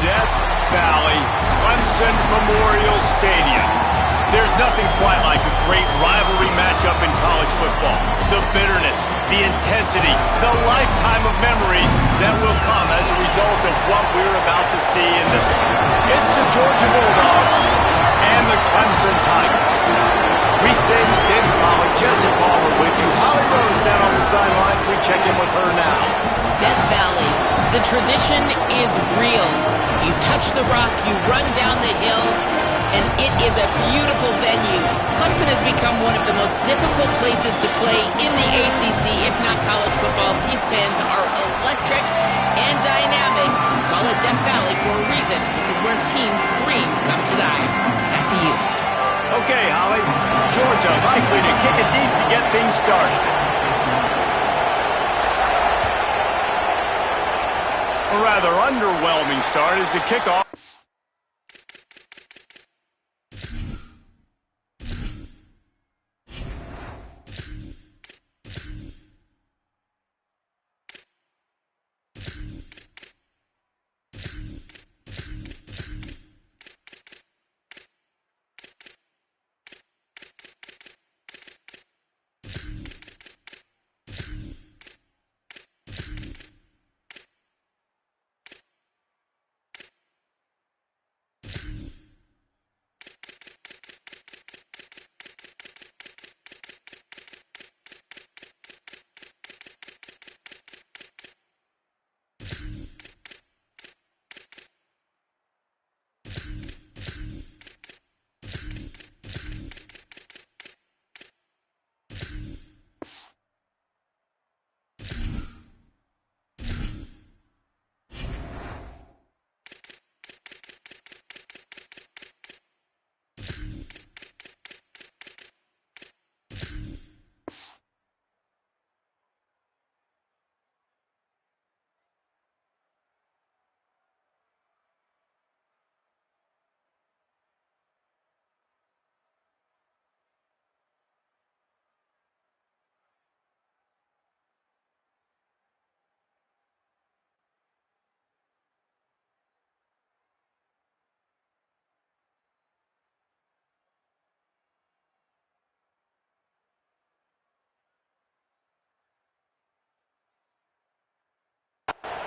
Death Valley Clemson Memorial Stadium. There's nothing quite like a great rivalry matchup in college football. The bitterness, the intensity, the lifetime of memories that will come as a result of what we're about to see in this one. It's the Georgia Bulldogs and the Clemson Tigers. Reese Davis, David Pollack, Jesse Palmer with you. Holly Rose down on the sidelines. We check in with her now. Death Valley. The tradition is real. You touch the rock, you run down the hill, and it is a beautiful venue. Clemson has become one of the most difficult places to play in the ACC, if not college football. These fans are electric and dynamic. Call it Death Valley for a reason. This is where teams' dreams come to die. Back to you. Okay, Holly. Georgia likely to kick it deep to get things started. A rather underwhelming start as the kickoff.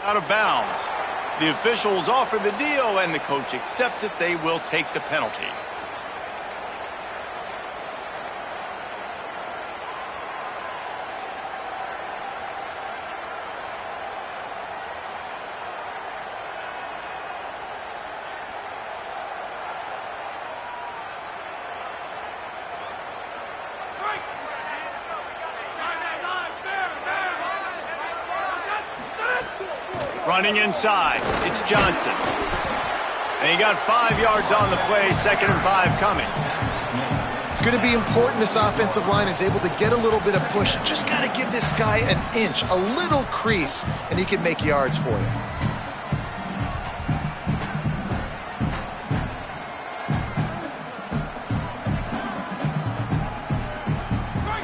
Out of bounds. The officials offer the deal, and the coach accepts it. They will take the penalty. Running inside, it's Johnson. And he got 5 yards on the play, 2nd and 5 coming. It's going to be important this offensive line is able to get a little bit of push. Just got to give this guy an inch, a little crease, and he can make yards for you.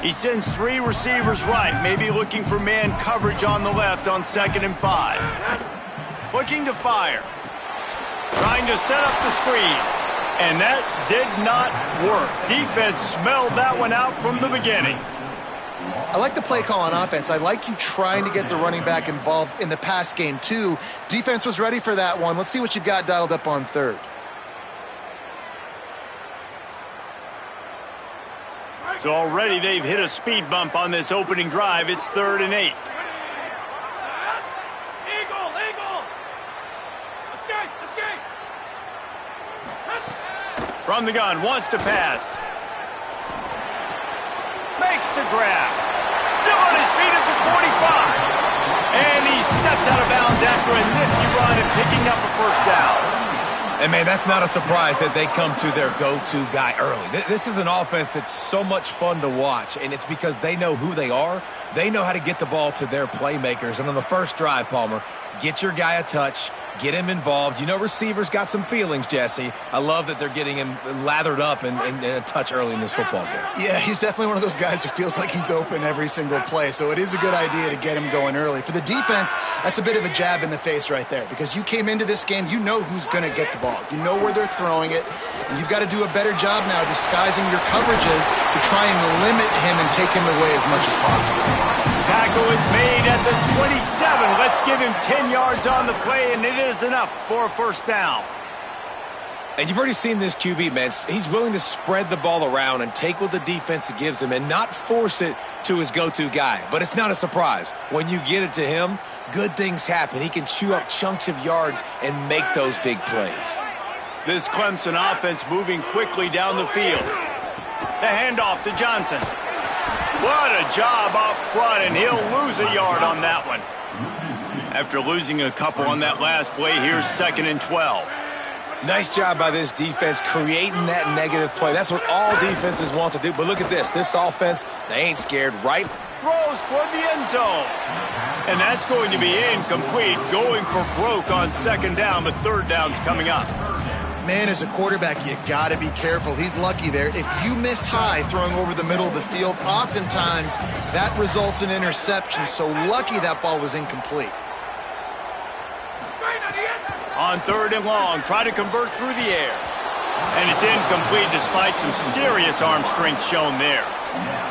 He sends 3 receivers right, maybe looking for man coverage on the left on 2nd and 5. Looking to fire. Trying to set up the screen. And that did not work. Defense smelled that one out from the beginning. I like the play call on offense. I like you trying to get the running back involved in the pass game, too. Defense was ready for that one. Let's see what you've got dialed up on 3rd. So already they've hit a speed bump on this opening drive. It's 3rd and 8. From the gun, wants to pass. Makes the grab. Still on his feet at the 45. And he steps out of bounds after a nifty run and picking up a 1st down. And, man, that's not a surprise that they come to their go-to guy early. This is an offense that's so much fun to watch, and it's because they know who they are. They know how to get the ball to their playmakers. And on the first drive, Palmer, get your guy a touch, Get him involved. You know receivers got some feelings, Jesse. I love that they're getting him lathered up and a touch early in this football game. Yeah, he's definitely one of those guys who feels like he's open every single play, so it is a good idea to get him going early. For the defense, that's a bit of a jab in the face right there, because you came into this game, you know who's going to get the ball. You know where they're throwing it, and you've got to do a better job now disguising your coverages to try and limit him and take him away as much as possible. Tackle is made at the 27. Let's give him 10 yards on the play, and it is enough for a first down. And you've already seen this QB, man. He's willing to spread the ball around and take what the defense gives him and not force it to his go-to guy. But it's not a surprise. When you get it to him, good things happen. He can chew up chunks of yards and make those big plays. This Clemson offense moving quickly down the field. The handoff to Johnson. What a job up front, and he'll lose a yard on that one. After losing a couple on that last play, here's 2nd and 12. Nice job by this defense creating that negative play. That's what all defenses want to do. But look at this. This offense, they ain't scared, right? Throws toward the end zone. And that's going to be incomplete, going for broke on 2nd down, but 3rd down's coming up. Man, as a quarterback, you got to be careful. He's lucky there. If you miss high throwing over the middle of the field, oftentimes that results in interception. So lucky that ball was incomplete. On 3rd and long, try to convert through the air. And it's incomplete despite some serious arm strength shown there.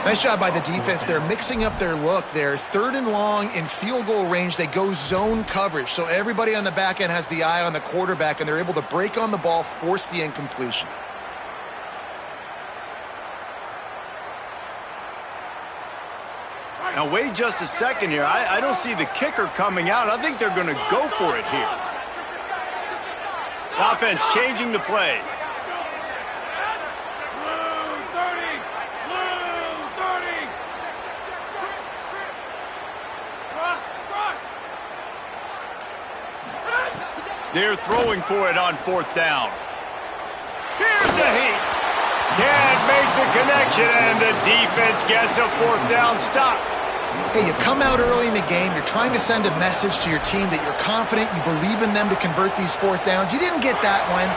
Nice job by the defense. They're mixing up their look there. 3rd and long in field goal range. They go zone coverage. So everybody on the back end has the eye on the quarterback, and they're able to break on the ball, force the incompletion. Now wait just a second here. I don't see the kicker coming out. I think they're going to go for it here. Offense changing the play. They're throwing for it on 4th down. Here's a heat. Can't make the connection, and the defense gets a 4th down stop. Hey, you come out early in the game, you're trying to send a message to your team that you're confident, you believe in them to convert these 4th downs. You didn't get that one,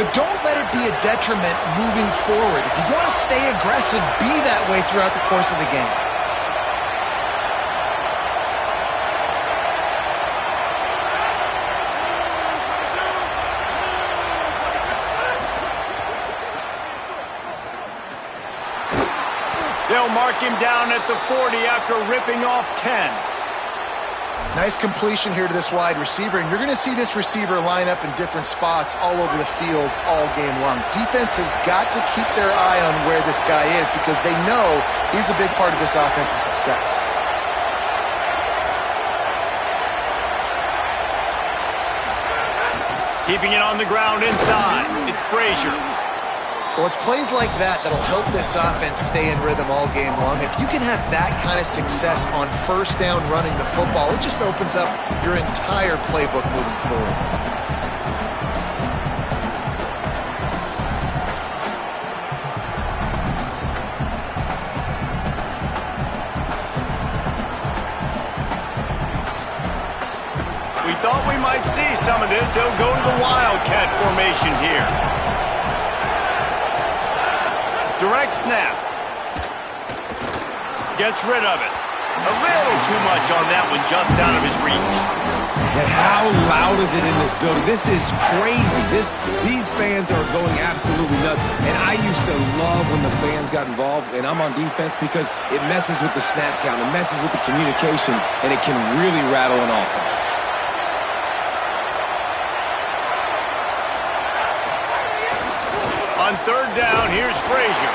but don't let it be a detriment moving forward. If you want to stay aggressive, be that way throughout the course of the game. They'll mark him down at the 40 after ripping off 10. Nice completion here to this wide receiver, and you're going to see this receiver line up in different spots all over the field all game long. Defense has got to keep their eye on where this guy is because they know he's a big part of this offense's success. Keeping it on the ground inside. It's Frazier. Well, it's plays like that that'll help this offense stay in rhythm all game long. If you can have that kind of success on 1st down running the football, it just opens up your entire playbook moving forward. We thought we might see some of this. They'll go to the Wildcat formation here. Direct snap. Gets rid of it. A little too much on that one, just out of his reach. And how loud is it in this building? This is crazy. These fans are going absolutely nuts. And I used to love when the fans got involved, and I'm on defense, because it messes with the snap count, it messes with the communication, and it can really rattle an offense. On 3rd down, here's Frazier.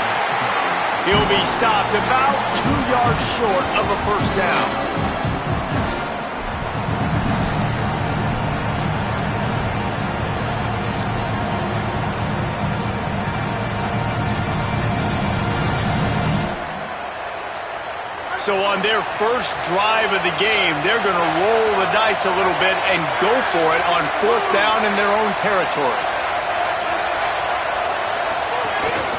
He'll be stopped about 2 yards short of a 1st down. So on their first drive of the game, they're going to roll the dice a little bit and go for it on 4th down in their own territory.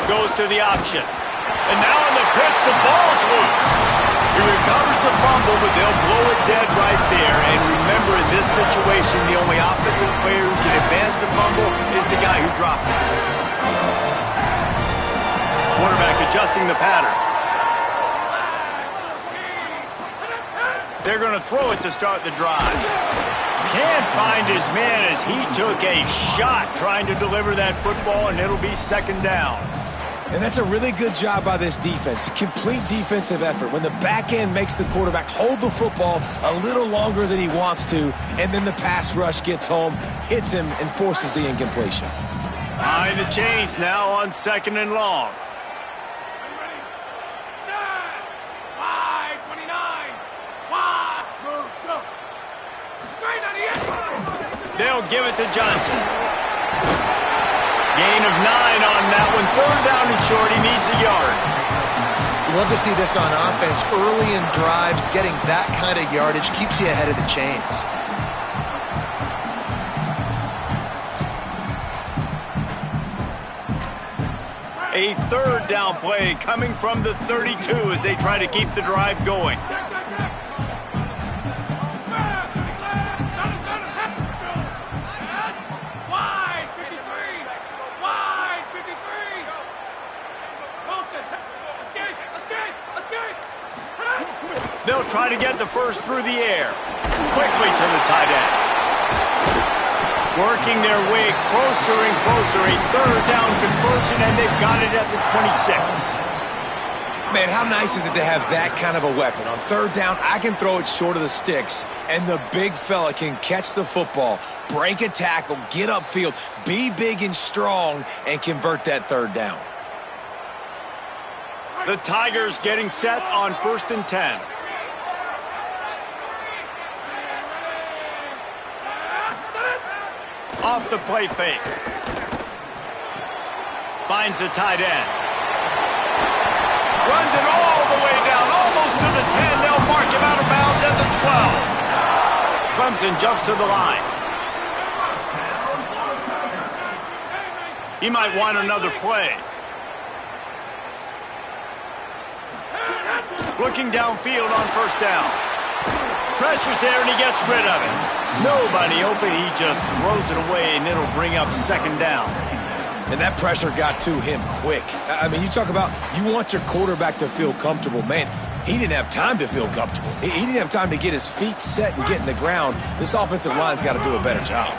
Goes to the option. And now in the pitch, the ball's loose. He recovers the fumble, but they'll blow it dead right there. And remember, in this situation, the only offensive player who can advance the fumble is the guy who dropped it. Quarterback adjusting the pattern. They're going to throw it to start the drive. Can't find his man as he took a shot trying to deliver that football, and it'll be second down. And that's a really good job by this defense. A complete defensive effort. When the back end makes the quarterback hold the football a little longer than he wants to, and then the pass rush gets home, hits him, and forces the incompletion. Behind the chains now on second and long. They'll give it to Johnson. Gain of 9 on that one. Third down and short. He needs a yard. Love to see this on offense. Early in drives, getting that kind of yardage keeps you ahead of the chains. A third down play coming from the 32 as they try to keep the drive going. They'll try to get the first through the air. Quickly to the tight end. Working their way closer and closer. A third down conversion, and they've got it at the 26. Man, how nice is it to have that kind of a weapon? On third down, I can throw it short of the sticks, and the big fella can catch the football, break a tackle, get upfield, be big and strong, and convert that third down. The Tigers getting set on 1st and 10. Off the play fake. Finds the tight end. Runs it all the way down, almost to the 10. They'll mark him out of bounds at the 12. Clemson jumps to the line. He might want another play. Looking downfield on first down. Pressure's there, and he gets rid of it. Nobody open. He just throws it away, and it'll bring up second down. And that pressure got to him quick. I mean, you talk about you want your quarterback to feel comfortable. Man, he didn't have time to feel comfortable. He didn't have time to get his feet set and get in the ground. This offensive line's got to do a better job.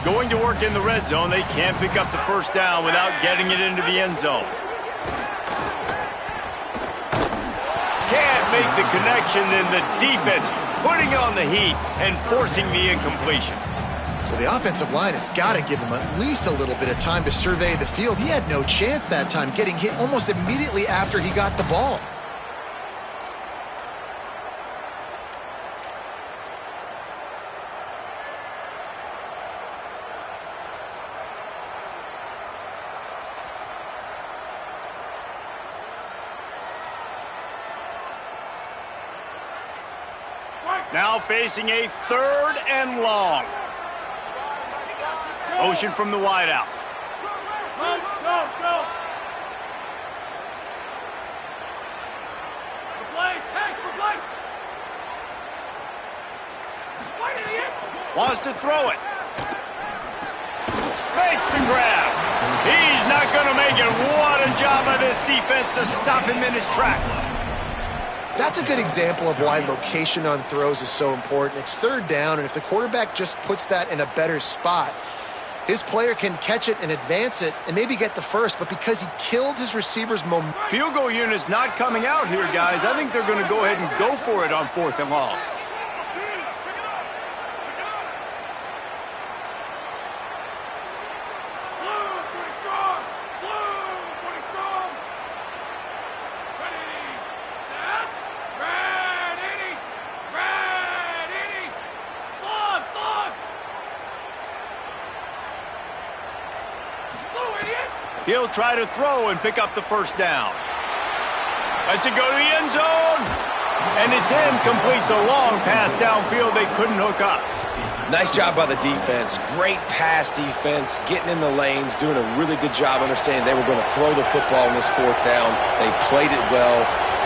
Going to work in the red zone. They can't pick up the first down without getting it into the end zone. Can't make the connection, and the defense putting on the heat and forcing the incompletion. So the offensive line has got to give him at least a little bit of time to survey the field. He had no chance that time, getting hit almost immediately after he got the ball. Now facing a third and long. Motion from the wideout. Go. Wants to throw it. Makes the grab. He's not going to make it. What a job by this defense to stop him in his tracks. That's a good example of why location on throws is so important. It's third down, and if the quarterback just puts that in a better spot, his player can catch it and advance it and maybe get the first, but because he killed his receiver's momentum. Field goal unit's not coming out here, guys. I think they're going to go ahead and go for it on 4th and long. He'll try to throw and pick up the first down. Let's it go to the end zone. And it's incomplete. The long pass downfield they couldn't hook up. Nice job by the defense. Great pass defense, getting in the lanes, doing a really good job understanding they were going to throw the football in this 4th down. They played it well.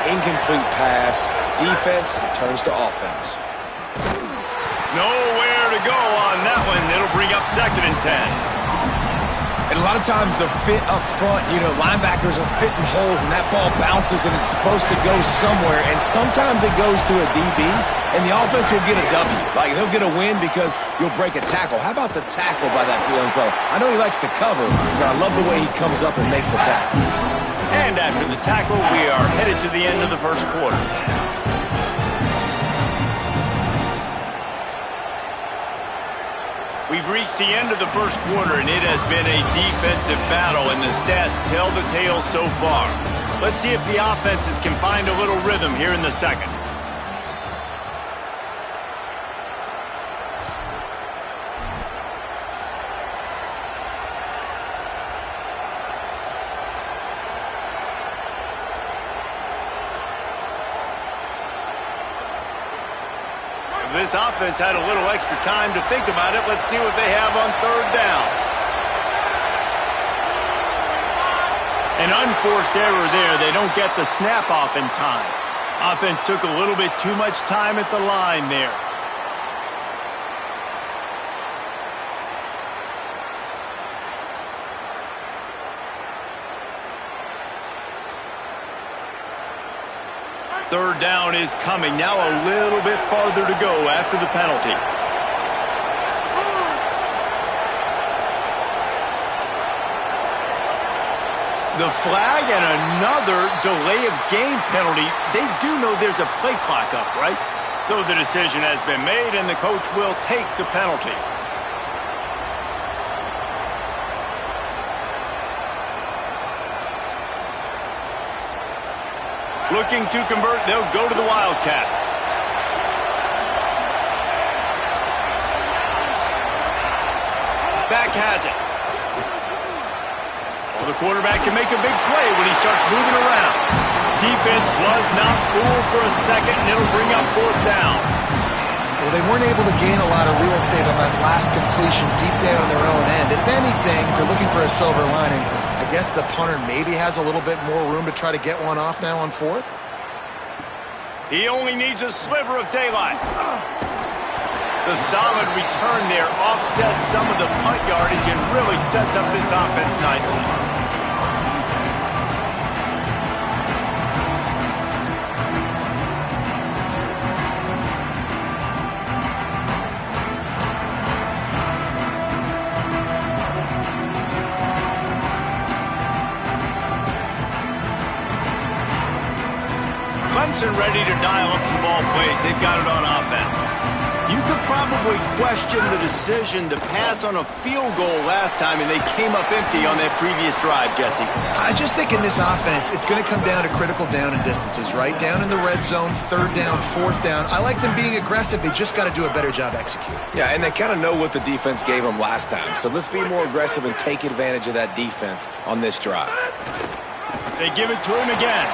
incomplete pass. Defense turns to offense. Nowhere to go on that one. It'll bring up 2nd and 10. And a lot of times the fit up front, linebackers are fitting holes and that ball bounces and it's supposed to go somewhere. And sometimes it goes to a DB and the offense will get a W. Like he'll get a win because you'll break a tackle. How about the tackle by that young fellow? I know he likes to cover, but I love the way he comes up and makes the tackle. And after the tackle, we are headed to the end of the first quarter. We've reached the end of the first quarter, and it has been a defensive battle, and the stats tell the tale so far. Let's see if the offenses can find a little rhythm here in the second. This offense had a little extra time to think about it. Let's see what they have on 3rd down. An unforced error there. They don't get the snap off in time. Offense took a little bit too much time at the line there. Third down is coming. Now a little bit farther to go after the penalty. The flag and another delay of game penalty. They do know there's a play clock up, right? So the decision has been made and the coach will take the penalty. Looking to convert, they'll go to the Wildcat. Back has it. Well, the quarterback can make a big play when he starts moving around. Defense was not fooled for a second, and it'll bring up 4th down. Well, they weren't able to gain a lot of real estate on that last completion deep down on their own end. If anything, if you're looking for a silver lining, I guess the punter maybe has a little bit more room to try to get one off now on 4th. He only needs a sliver of daylight. The solid return there offsets some of the punt yardage and really sets up this offense nicely. Clemson ready to dial up some ball plays. They've got it on offense. You could probably question the decision to pass on a field goal last time, and they came up empty on that previous drive, Jesse. I just think in this offense, it's going to come down to critical down and distances, right? Down in the red zone, 3rd down, 4th down. I like them being aggressive. They just got to do a better job executing. Yeah, and they kind of know what the defense gave them last time. So let's be more aggressive and take advantage of that defense on this drive. They give it to him again.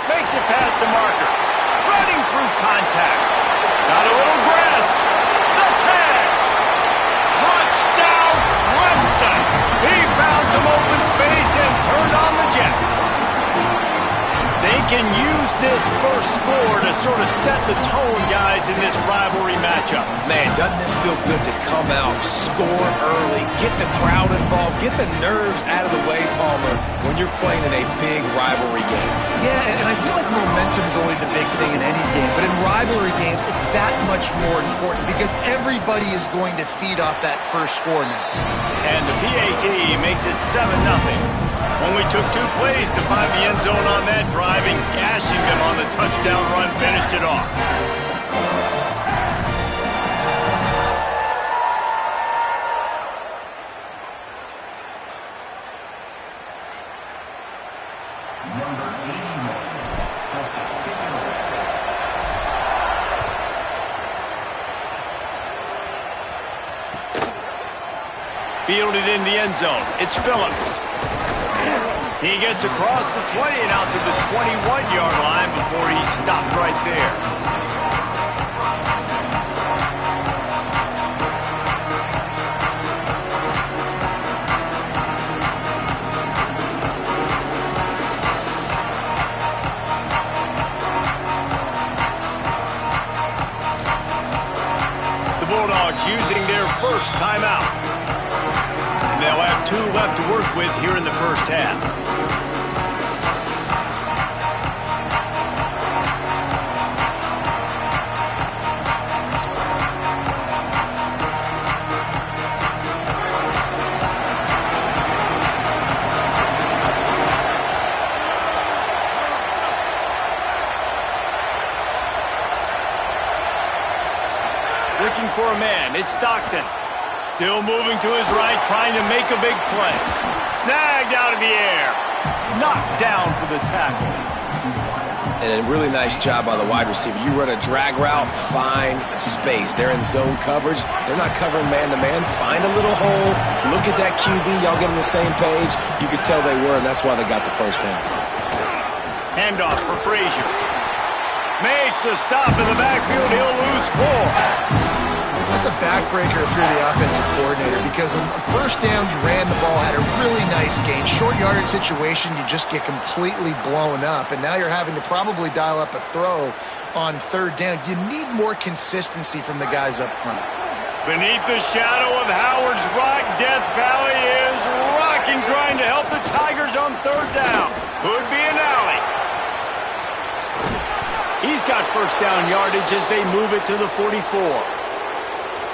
Makes it past the marker. Running through contact. Got a little grass. The tag. Touchdown, Clemson. He found some open space and turned on the Jets. They can use this first score to sort of set the tone, guys, in this rivalry matchup. Man, doesn't this feel good to come out, score early, get the crowd involved, get the nerves out of the way, Palmer, when you're playing in a big rivalry game. Yeah, and I feel like momentum is always a big thing in any game, but in rivalry games, it's that much more important because everybody is going to feed off that first score now. And the PAT makes it 7-0. Only took 2 plays to find the end zone on that drive, and gashing them on the touchdown run finished it off. Fielded in the end zone. It's Phillips. He gets across the 20 and out to the 21-yard line before he stopped right there. calling their first timeout. And they'll have 2 left to work with here in the first half. Looking for a man, it's Stockton. Still moving to his right, trying to make a big play. Snagged out of the air. Knocked down for the tackle. And a really nice job by the wide receiver. You run a drag route, find space. They're in zone coverage. They're not covering man-to-man. Find a little hole. Look at that QB. Y'all get on the same page. You could tell they were, and that's why they got the first down. Handoff for Frazier. Makes a stop in the backfield. He'll lose 4. That's a backbreaker if you're the offensive coordinator, because on first down, you ran the ball, had a really nice gain. Short yardage situation, you just get completely blown up, and now you're having to probably dial up a throw on third down. You need more consistency from the guys up front. Beneath the shadow of Howard's Rock, Death Valley is rocking, trying to help the Tigers on third down. Could be an alley. He's got first down yardage as they move it to the 44.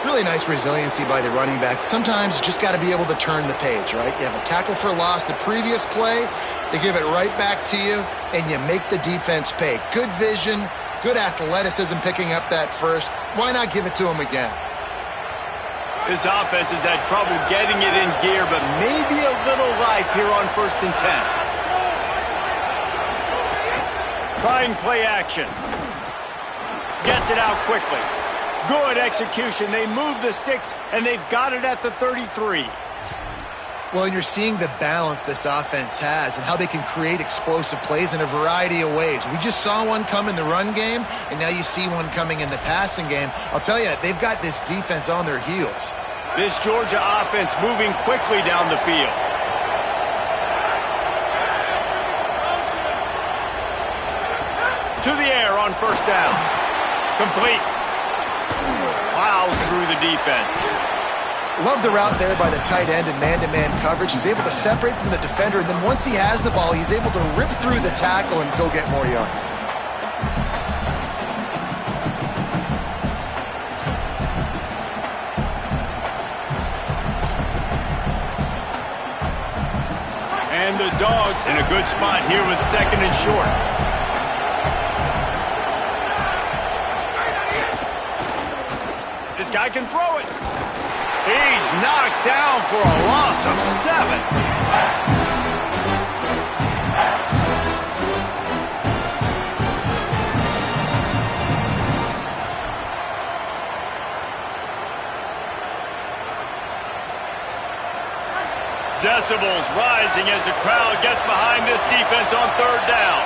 Really nice resiliency by the running back. Sometimes you just got to be able to turn the page, right? You have a tackle for loss the previous play, they give it right back to you, and you make the defense pay. Good vision, good athleticism picking up that first. Why not give it to him again? This offense has had trouble getting it in gear, but maybe a little life here on 1st and 10. Trying play action. Gets it out quickly. Good execution. They move the sticks, and they've got it at the 33. Well, you're seeing the balance this offense has and how they can create explosive plays in a variety of ways. We just saw one come in the run game, and now you see one coming in the passing game. I'll tell you, they've got this defense on their heels. This Georgia offense moving quickly down the field. To the air on first down. Complete. Plows through the defense. Love the route there by the tight end in man-to-man coverage. He's able to separate from the defender, and then once he has the ball, he's able to rip through the tackle and go get more yards. And the Dogs in a good spot here with 2nd and short. This guy can throw it. He's knocked down for a loss of 7. Decibels rising as the crowd gets behind this defense on third down.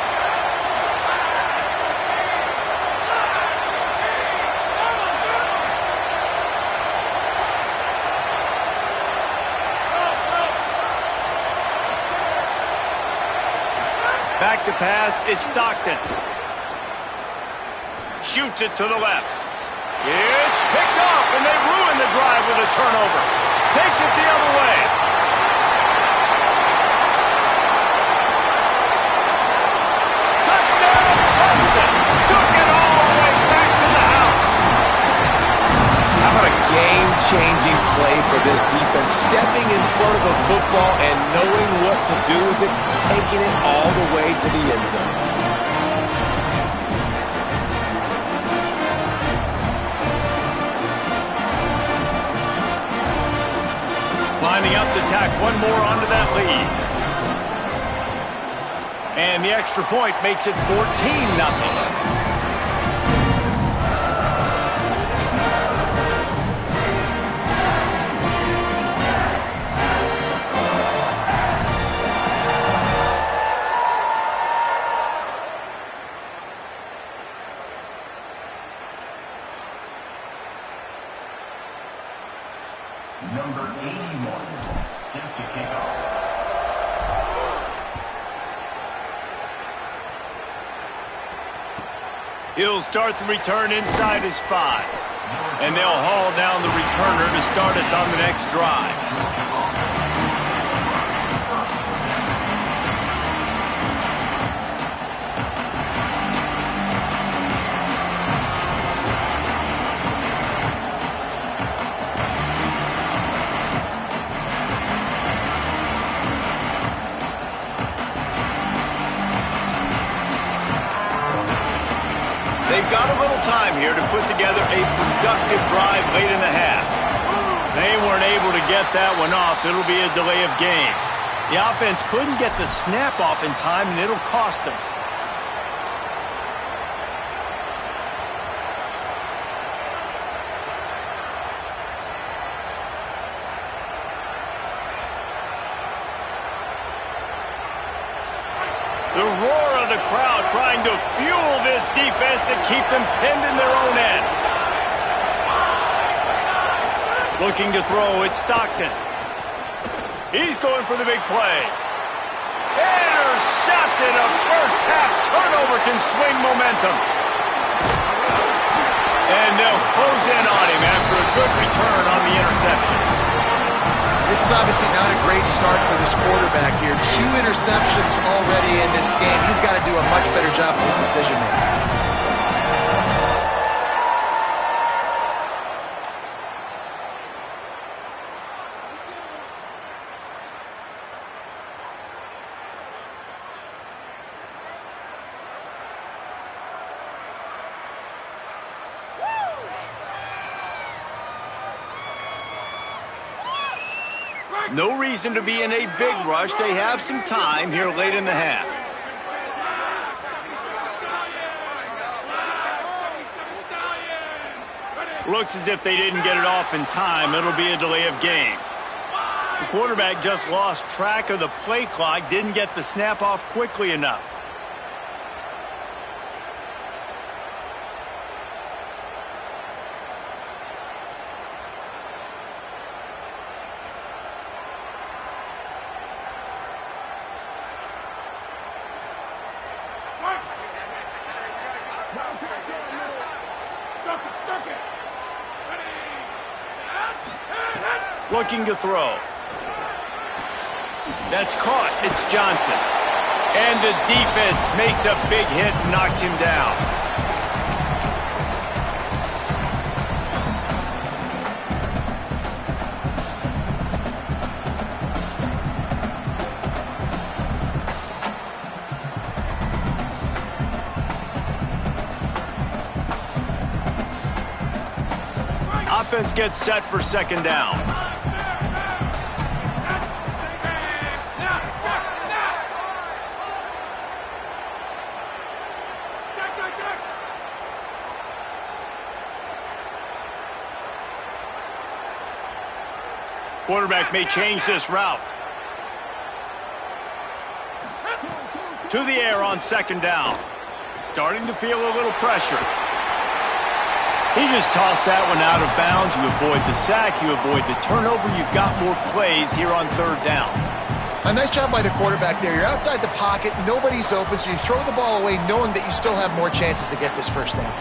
Back to pass, it's Stockton. Shoots it to the left. It's picked off, and they ruin the drive with a turnover. Takes it the other way. Touchdown, Clemson. Took it all the way back to the house. How about a game-changing play for this defense? Stepping in front of the football and knowing what to do with it, taking it all the way to the end zone. Lining up to tack one more onto that lead. And the extra point makes it 14-0. Number 81, sets a kickoff. He'll start the return inside his 5. And they'll haul down the returner to start us on the next drive. They've got a little time here to put together a productive drive late in the half. They weren't able to get that one off. It'll be a delay of game. The offense couldn't get the snap off in time, and it'll cost them. The roar of the crowd trying to fuel this defense to keep them pinned in their own end. Looking to throw, it's Stockton. He's going for the big play. Intercepted. A first half turnover can swing momentum. And they'll close in on him after a good return on the interception. This is obviously not a great start for this quarterback here. 2 interceptions already in this game. He's got to do a much better job with his decision-making. No reason to be in a big rush. They have some time here late in the half. Looks as if they didn't get it off in time. It'll be a delay of game. The quarterback just lost track of the play clock, didn't get the snap off quickly enough. Looking to throw. That's caught. It's Johnson. And the defense makes a big hit and knocks him down. Offense gets set for second down. Quarterback may change this route. To the air on second down. Starting to feel a little pressure. He just tossed that one out of bounds. You avoid the sack, you avoid the turnover. You've got more plays here on third down. A nice job by the quarterback there. You're outside the pocket, nobody's open, so you throw the ball away knowing that you still have more chances to get this first down.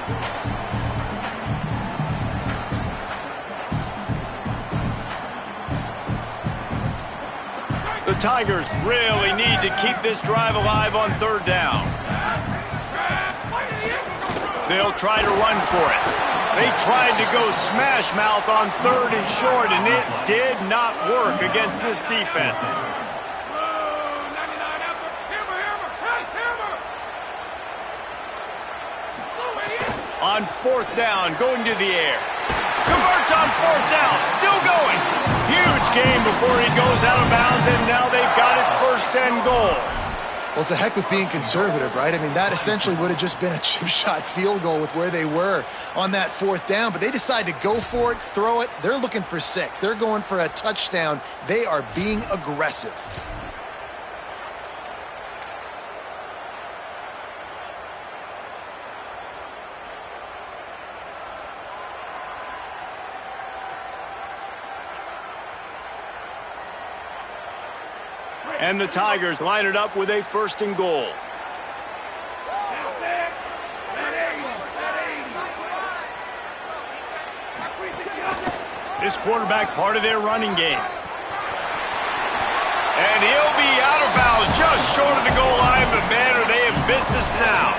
The Tigers really need to keep this drive alive on third down. They'll try to run for it. They tried to go smash mouth on third and short, and it did not work against this defense. On fourth down, going to the air. Converts on fourth down, still going. Huge gain before he goes out of bounds, and now they've got it first and goal. Well, to heck with being conservative, right? I mean, that essentially would have just been a chip shot field goal with where they were on that fourth down, but they decide to go for it, throw it. They're looking for 6. They're going for a touchdown. They are being aggressive. And the Tigers line it up with a first and goal. This quarterback part of their running game. And he'll be out of bounds just short of the goal line, but man, are they in business now.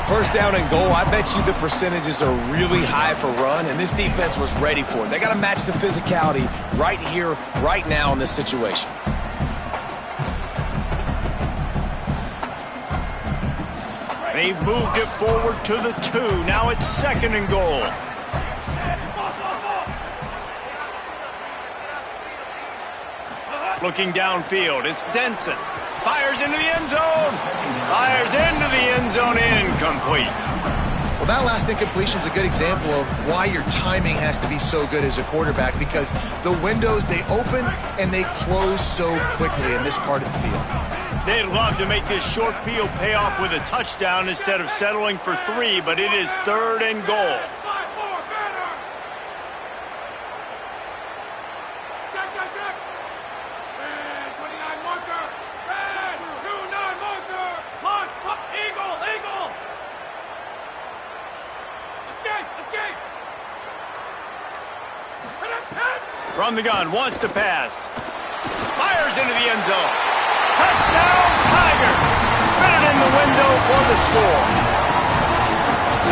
First down and goal, I bet you the percentages are really high for run, and this defense was ready for it. They got to match the physicality right here, right now in this situation. They've moved it forward to the 2. Now it's 2nd and goal. Looking downfield, it's Denson. Fires into the end zone. Fires into the end zone, incomplete. Well, that last incompletion is a good example of why your timing has to be so good as a quarterback, because the windows, they open and they close so quickly in this part of the field. They'd love to make this short field pay off with a touchdown instead of settling for 3, but it is 3rd and goal. From the gun, wants to pass. Fires into the end zone. Touchdown, Tigers! Fitted in the window for the score.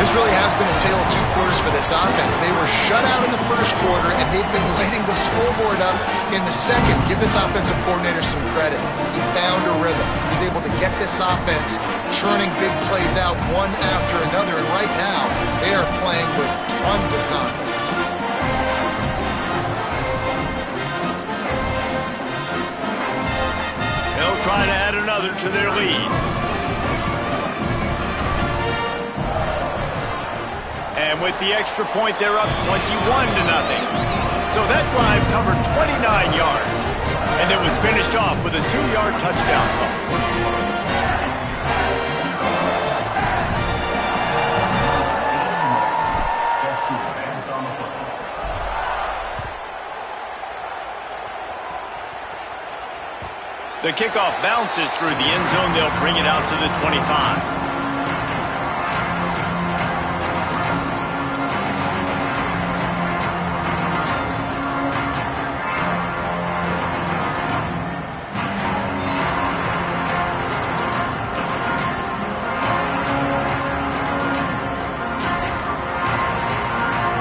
This really has been a tale of 2 quarters for this offense. They were shut out in the first quarter, and they've been lighting the scoreboard up in the second. Give this offensive coordinator some credit. He found a rhythm. He's able to get this offense churning big plays out one after another, and right now, they are playing with tons of confidence. They'll try to add another to their lead. And with the extra point, they're up 21-0. So that drive covered 29 yards. And it was finished off with a 2-yard touchdown toss. The kickoff bounces through the end zone. They'll bring it out to the 25.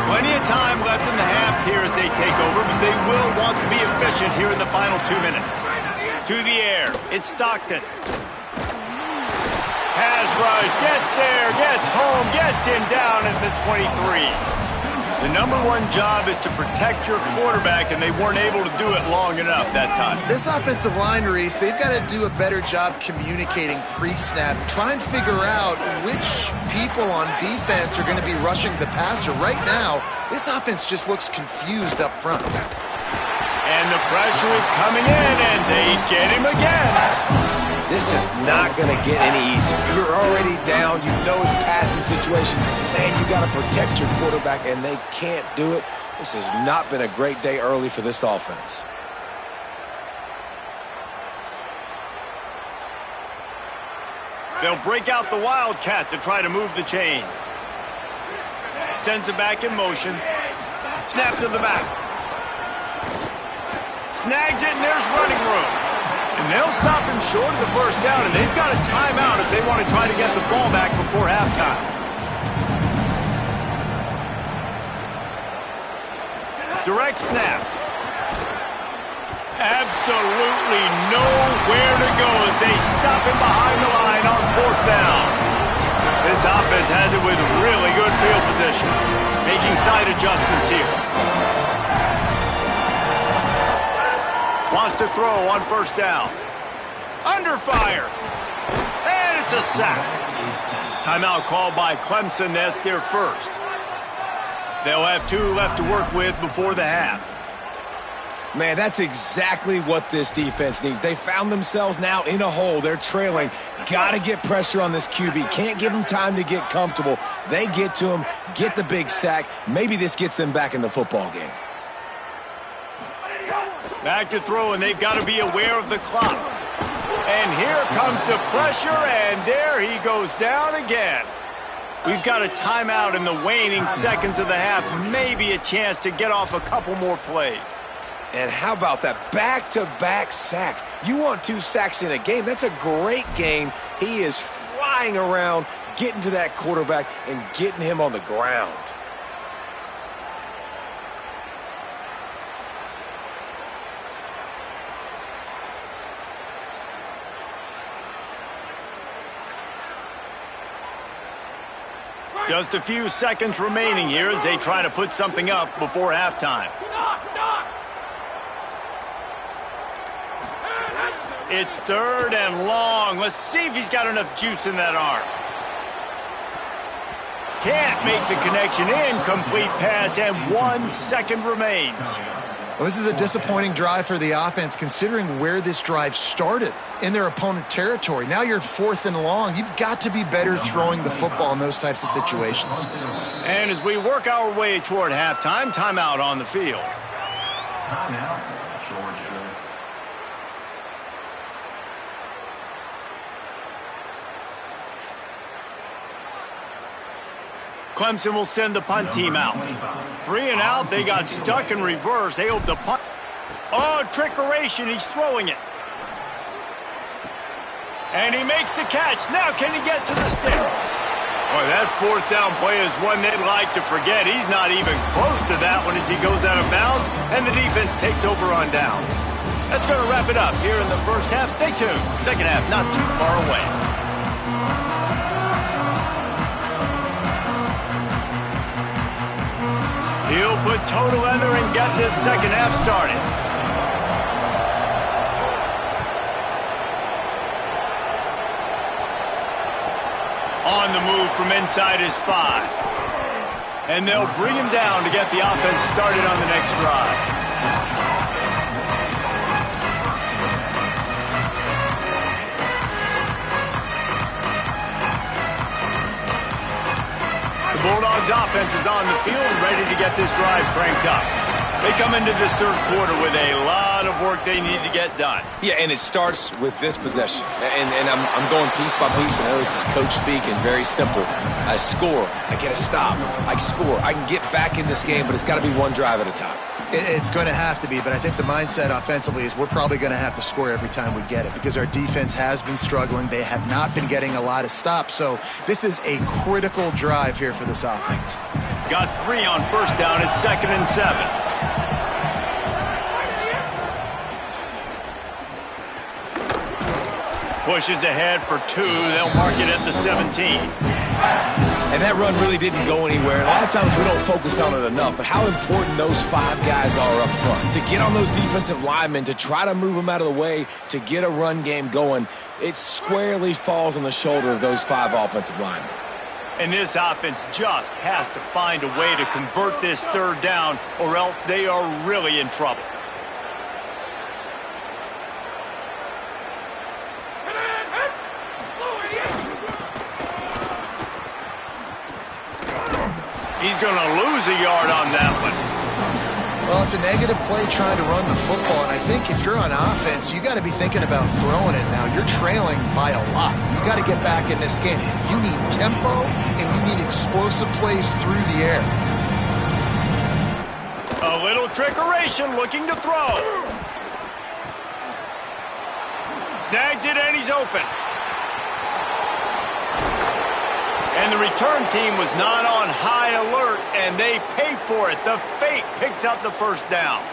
Plenty of time left in the half here as they take over, but they will want to be efficient here in the final 2 minutes. To the air, it's Stockton. Pass rush, gets there, gets home, gets him down at the 23. The #1 job is to protect your quarterback, and they weren't able to do it long enough that time. This offensive line, Reese, they've got to do a better job communicating pre-snap. Try and figure out which people on defense are going to be rushing the passer. Right now, this offense just looks confused up front. And the pressure is coming in, and they get him again. This is not going to get any easier. You're already down. You know it's a passing situation. Man, you got to protect your quarterback, and they can't do it. This has not been a great day early for this offense. They'll break out the Wildcat to try to move the chains. Sends it back in motion. Snap to the back. Snags it, and there's running room. And they'll stop him short of the first down, and they've got a timeout if they want to try to get the ball back before halftime. Direct snap. Absolutely nowhere to go as they stop him behind the line on 4th down. This offense has it with really good field position. Making side adjustments here. Wants to throw on 1st down. Under fire. And it's a sack. Timeout called by Clemson. That's their first. They'll have 2 left to work with before the half. Man, that's exactly what this defense needs. They found themselves now in a hole. They're trailing. Got to get pressure on this QB. Can't give him time to get comfortable. They get to him, get the big sack. Maybe this gets them back in the football game. Back to throw, and they've got to be aware of the clock. And here comes the pressure, and there he goes down again. We've got a timeout in the waning seconds of the half. Maybe a chance to get off a couple more plays. And how about that back-to-back sacks? You want 2 sacks in a game. That's a great game. He is flying around, getting to that quarterback and getting him on the ground. Just a few seconds remaining here as they try to put something up before halftime. It's 3rd and long. Let's see if he's got enough juice in that arm. Can't make the connection. Incomplete pass, and 1 second remains. Well, this is a disappointing drive for the offense considering where this drive started in their opponent territory. Now you're 4th and long. You've got to be better throwing the football in those types of situations. And as we work our way toward halftime, timeout on the field. Timeout, Georgia. Clemson will send the punt team out. 3 and out. They got stuck in reverse. They hope the punt. Oh, trickeration. He's throwing it. And he makes the catch. Now can he get to the sticks? Boy, that 4th down play is one they'd like to forget. He's not even close to that one as he goes out of bounds, and the defense takes over on down. That's going to wrap it up here in the first half. Stay tuned. Second half not too far away. He'll put toe to leather and get this second half started. On the move from inside his 5. And they'll bring him down to get the offense started on the next drive. Bulldogs offense is on the field, ready to get this drive cranked up. They come into this 3rd quarter with a lot of work they need to get done. Yeah, and it starts with this possession. And I'm going piece by piece. I know this is coach speak and very simple. I score. I get a stop. I score. I can get back in this game, but it's got to be one drive at a time. It's going to have to be, but I think the mindset offensively is we're probably going to have to score every time we get it because our defense has been struggling. They have not been getting a lot of stops, so this is a critical drive here for this offense. Got 3 on 1st down at 2nd and 7. Pushes ahead for 2. They'll mark it at the 17. And that run really didn't go anywhere. And a lot of times we don't focus on it enough, but how important those 5 guys are up front. To get on those defensive linemen, to try to move them out of the way, to get a run game going, it squarely falls on the shoulder of those 5 offensive linemen. And this offense just has to find a way to convert this 3rd down, or else they are really in trouble. He's going to lose a yard on that one. Well, it's a negative play trying to run the football, and I think if you're on offense, you got to be thinking about throwing it now. You're trailing by a lot. You got to get back in this game. You need tempo, and you need explosive plays through the air. A little trickeration, looking to throw. Snags it, and he's open. And the return team was not on high alert, and they pay for it. The fake picks up the 1st down.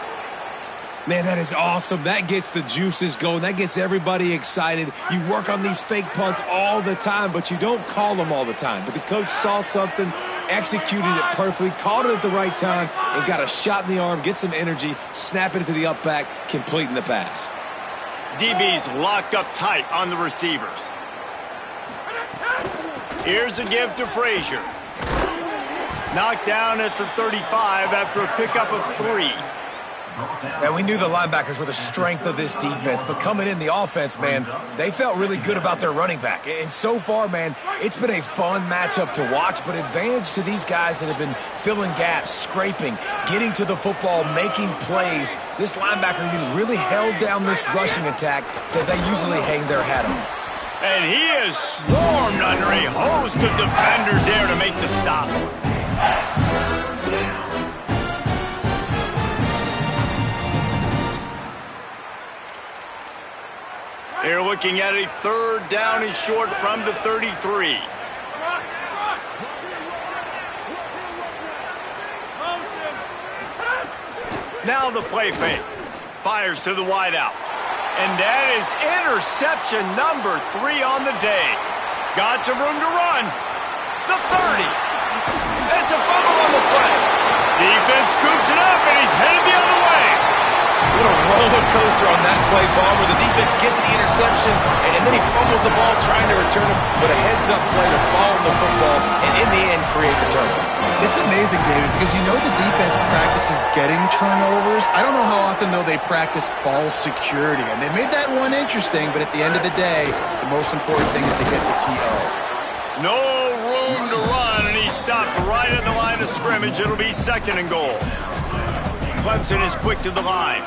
Man, that is awesome. That gets the juices going. That gets everybody excited. You work on these fake punts all the time, but you don't call them all the time. But the coach saw something, executed it perfectly, called it at the right time, and got a shot in the arm, get some energy, snap it into the up back, completing the pass. DB's locked up tight on the receivers. Here's a give to Frazier. Knocked down at the 35 after a pickup of 3. And we knew the linebackers were the strength of this defense, but coming in the offense, man, they felt really good about their running back. And so far, man, it's been a fun matchup to watch, but advantage to these guys that have been filling gaps, scraping, getting to the football, making plays. This linebacker unit really held down this rushing attack that they usually hang their hat on. And he is swarmed under a host of defenders there to make the stop. They're looking at a 3rd down and short from the 33. Now the play fake. Fires to the wideout. And that is interception number 3 on the day. Got some room to run. The 30. It's a fumble on the play. Defense scoops it up, and he's headed the other way. What a roller coaster on that play, Palmer. The defense gets the interception, and then he fumbles the ball trying to return him with a heads-up play to fall on the football, and in the end, create the turnover. It's amazing, David, because you know the defense practices getting turnovers. I don't know how often, though, they practice ball security. And they made that one interesting, but at the end of the day, the most important thing is to get the TO. No room to run, and he stopped right at the line of scrimmage. It'll be 2nd and goal. Clemson is quick to the line.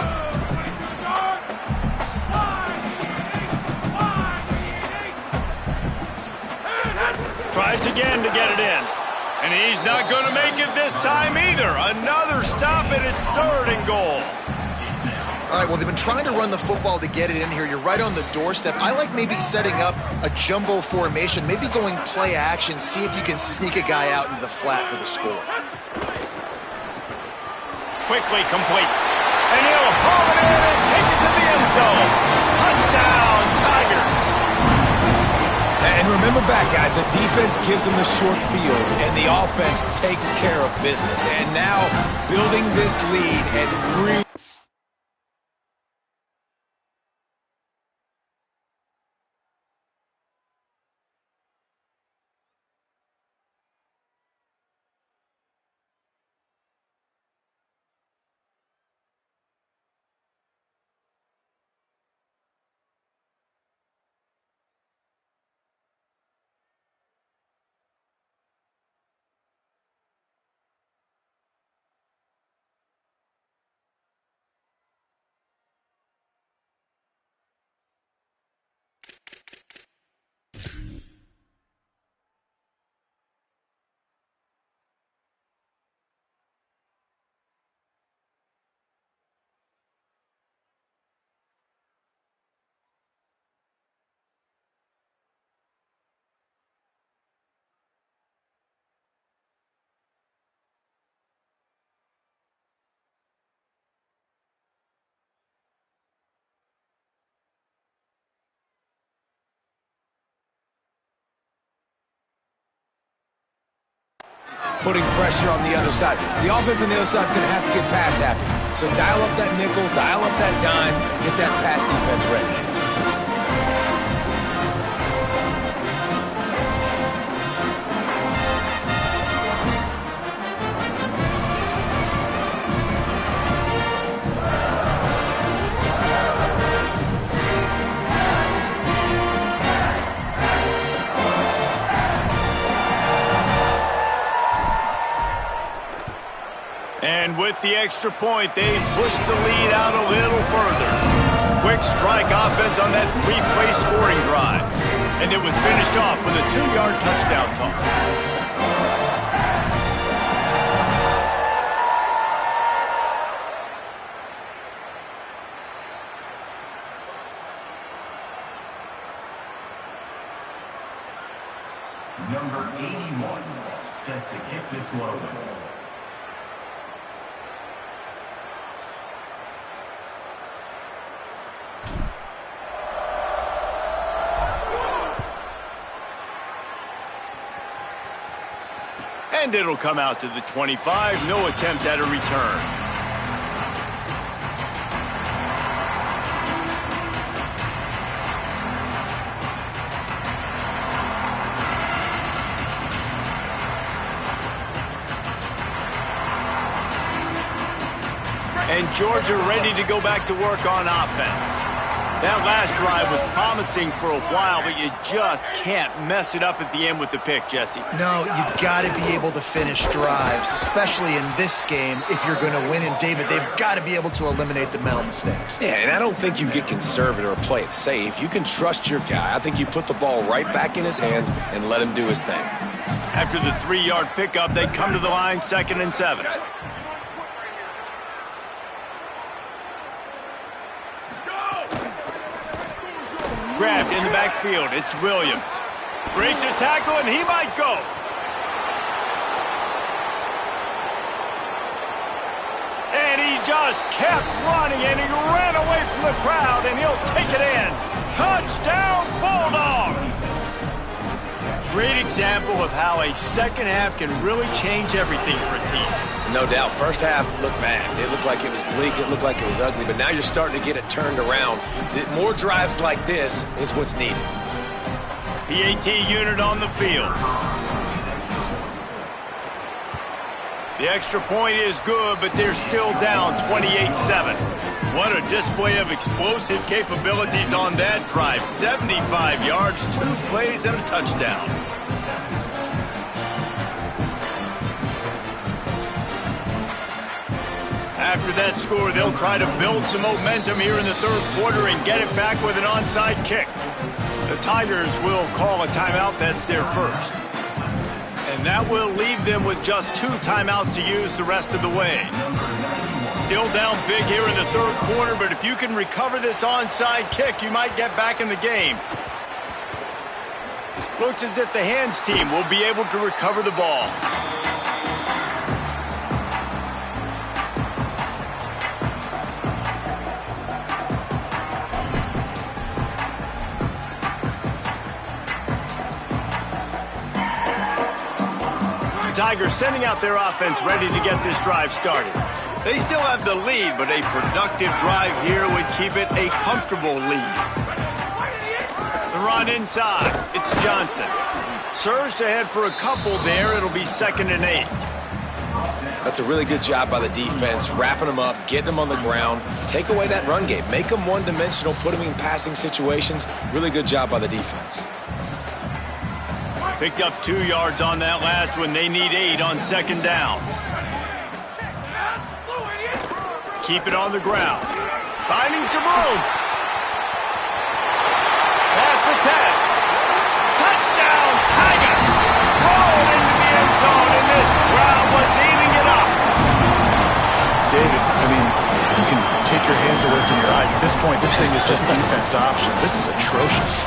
Tries again to get it in. And he's not going to make it this time either. Another stop, and it's 3rd and goal. All right, well, they've been trying to run the football to get it in here. You're right on the doorstep. I like maybe setting up a jumbo formation, maybe going play action, see if you can sneak a guy out into the flat for the score. Quickly complete. And he'll haul it in and take it to the end zone. Touchdown, Tigers. And remember back, guys, the defense gives them the short field, and the offense takes care of business. And now, building this lead and really... putting pressure on the other side. The offense on the other side is going to have to get pass happy. So dial up that nickel, dial up that dime, get that pass defense ready. And with the extra point, they push the lead out a little further. Quick strike offense on that 3-play scoring drive. And it was finished off with a 2-yard touchdown toss. Number 81, set to kick this low. And it'll come out to the 25. No attempt at a return. And Georgia ready to go back to work on offense. That last drive was promising for a while, but you just can't mess it up at the end with the pick, Jesse. No, you've got to be able to finish drives, especially in this game if you're going to win. And, David, they've got to be able to eliminate the mental mistakes. Yeah, and I don't think you get conservative or play it safe. You can trust your guy. I think you put the ball right back in his hands and let him do his thing. After the 3-yard pickup, they come to the line, 2nd and 7. Grabbed in the backfield. It's Williams. Breaks a tackle, and he might go. And he just kept running, and he ran away from the crowd, and he'll take it in. Touchdown, Bulldogs! Great example of how a second half can really change everything for a team. No doubt. First half looked bad. It looked like it was bleak. It looked like it was ugly. But now you're starting to get it turned around. More drives like this is what's needed. PAT unit on the field. The extra point is good, but they're still down 28-7. What a display of explosive capabilities on that drive. 75 yards, 2 plays, and a touchdown. After that score, they'll try to build some momentum here in the 3rd quarter and get it back with an onside kick. The Tigers will call a timeout. That's their first. And that will leave them with just 2 timeouts to use the rest of the way. Still down big here in the 3rd quarter, but if you can recover this onside kick, you might get back in the game. Looks as if the hands team will be able to recover the ball. Tigers sending out their offense ready to get this drive started. They still have the lead, but a productive drive here would keep it a comfortable lead. The run inside. It's Johnson. Surged ahead for a couple there. It'll be 2nd and 8. That's a really good job by the defense, wrapping them up, getting them on the ground, take away that run game, make them one-dimensional, put them in passing situations. Really good job by the defense. Picked up 2 yards on that last one. They need 8 on 2nd down. Keep it on the ground. Finding some room. Pass to 10. Touchdown, Tigers! Rolled into the end zone, and this crowd was eating it up. David, I mean, you can take your hands away from your eyes. At this point, this thing is just defense options. This is atrocious.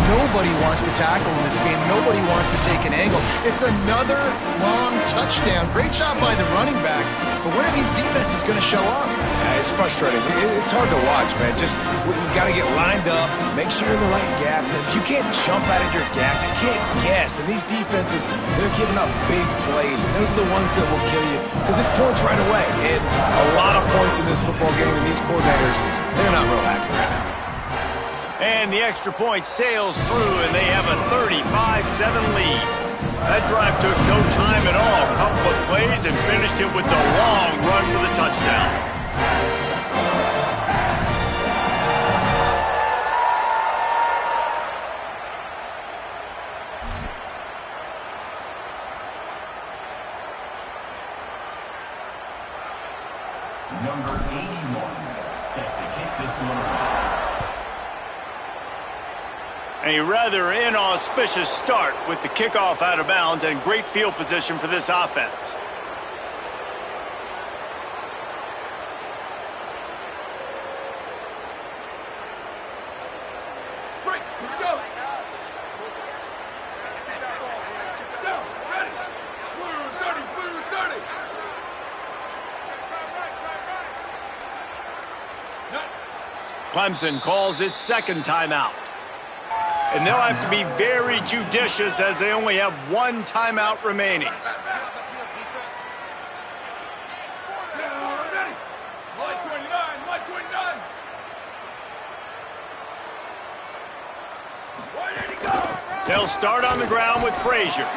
Nobody wants to tackle in this game. Nobody wants to take an angle. It's another long touchdown. Great job by the running back. But when are these defenses going to show up? Yeah, it's frustrating. It's hard to watch, man. Just, you've got to get lined up, make sure you're in the right gap. You can't jump out of your gap. You can't guess. And these defenses, they're giving up big plays. And those are the ones that will kill you because it's points right away. And a lot of points in this football game, and these coordinators, they're not real happy right now. And the extra point sails through, and they have a 35-7 lead. That drive took no time at all. A couple of plays and finished it with the long run for the touchdown. Number 81, set to kick this one off. A rather inauspicious start with the kickoff out of bounds and great field position for this offense. Break, here we go. Down, ready. Blue 30. Clemson calls its 2nd timeout. And they'll have to be very judicious as they only have 1 timeout remaining. They'll start on the ground with Frazier.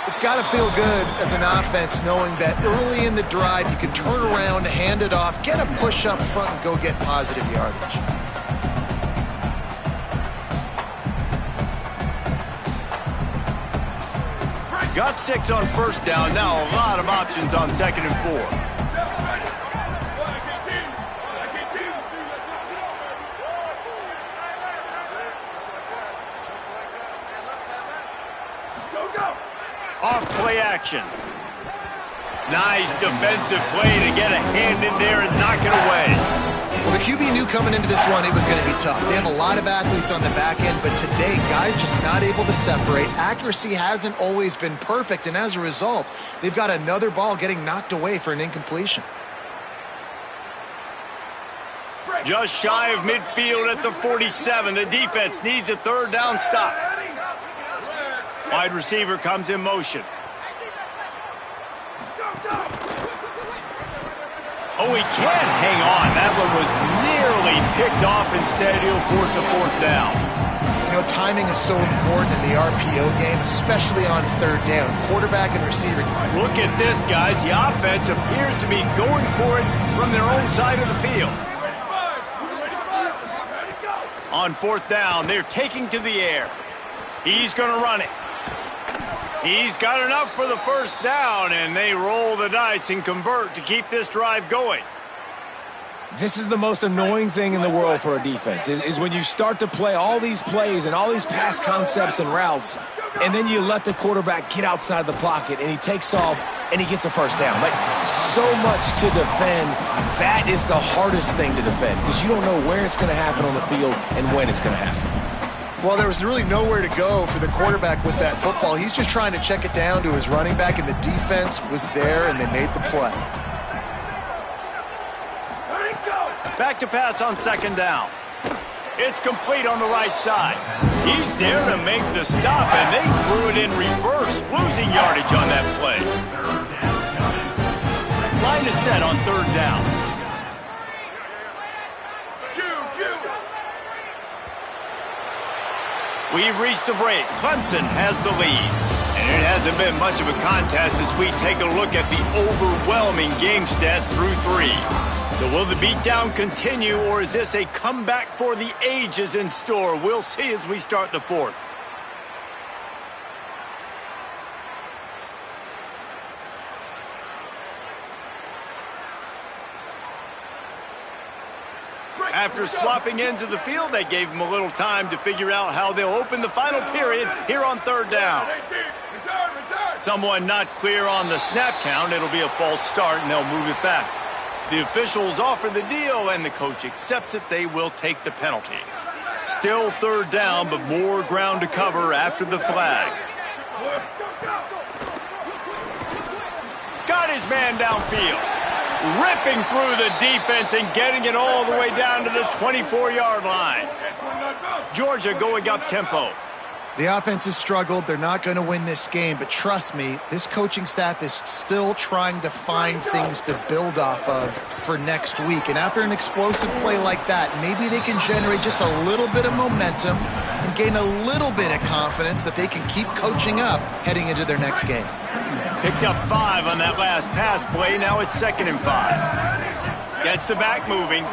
It's got to feel good as an offense knowing that early in the drive you can turn around, hand it off, get a push up front, and go get positive yardage. Got 6 on first down. Now a lot of options on 2nd and 4. Off play action. Nice defensive play to get a hand in there and knock it away. Well, the QB knew coming into this one it was going to be tough. They have a lot of athletes on the back end, but today, guys just not able to separate. Accuracy hasn't always been perfect, and as a result, they've got another ball getting knocked away for an incompletion. Just shy of midfield at the 47. The defense needs a 3rd down stop. Wide receiver comes in motion. Oh, he can't hang on. That one was nearly picked off. Instead, he'll force a 4th down. You know, timing is so important in the RPO game, especially on 3rd down. Quarterback and receiver. Look at this, guys. The offense appears to be going for it from their own side of the field. On 4th down, they're taking to the air. He's going to run it. He's got enough for the 1st down, and they roll the dice and convert to keep this drive going. This is the most annoying thing in the world for a defense, is when you start to play all these plays and all these pass concepts and routes, and then you let the quarterback get outside the pocket, and he takes off, and he gets a 1st down. Like, so much to defend. That is the hardest thing to defend, because you don't know where it's going to happen on the field and when it's going to happen. Well, there was really nowhere to go for the quarterback with that football. He's just trying to check it down to his running back, and the defense was there, and they made the play. Back to pass on 2nd down. It's complete on the right side. He's there to make the stop, and they threw it in reverse, losing yardage on that play. Line is set on 3rd down. We've reached the break. Clemson has the lead. And it hasn't been much of a contest as we take a look at the overwhelming game stats through 3. So will the beatdown continue, or is this a comeback for the ages in store? We'll see as we start the 4th. After swapping ends of the field, they gave them a little time to figure out how they'll open the final period here on 3rd down. Someone not clear on the snap count. It'll be a false start, and they'll move it back. The officials offer the deal, and the coach accepts it. They will take the penalty. Still 3rd down, but more ground to cover after the flag. Got his man downfield. Ripping through the defense and getting it all the way down to the 24-yard line. Georgia going up tempo. The offense has struggled. They're not going to win this game, but trust me, this coaching staff is still trying to find things to build off of for next week. And after an explosive play like that, maybe they can generate just a little bit of momentum and gain a little bit of confidence that they can keep coaching up heading into their next game. Picked up 5 on that last pass play. Now it's 2nd and 5. Gets the back moving.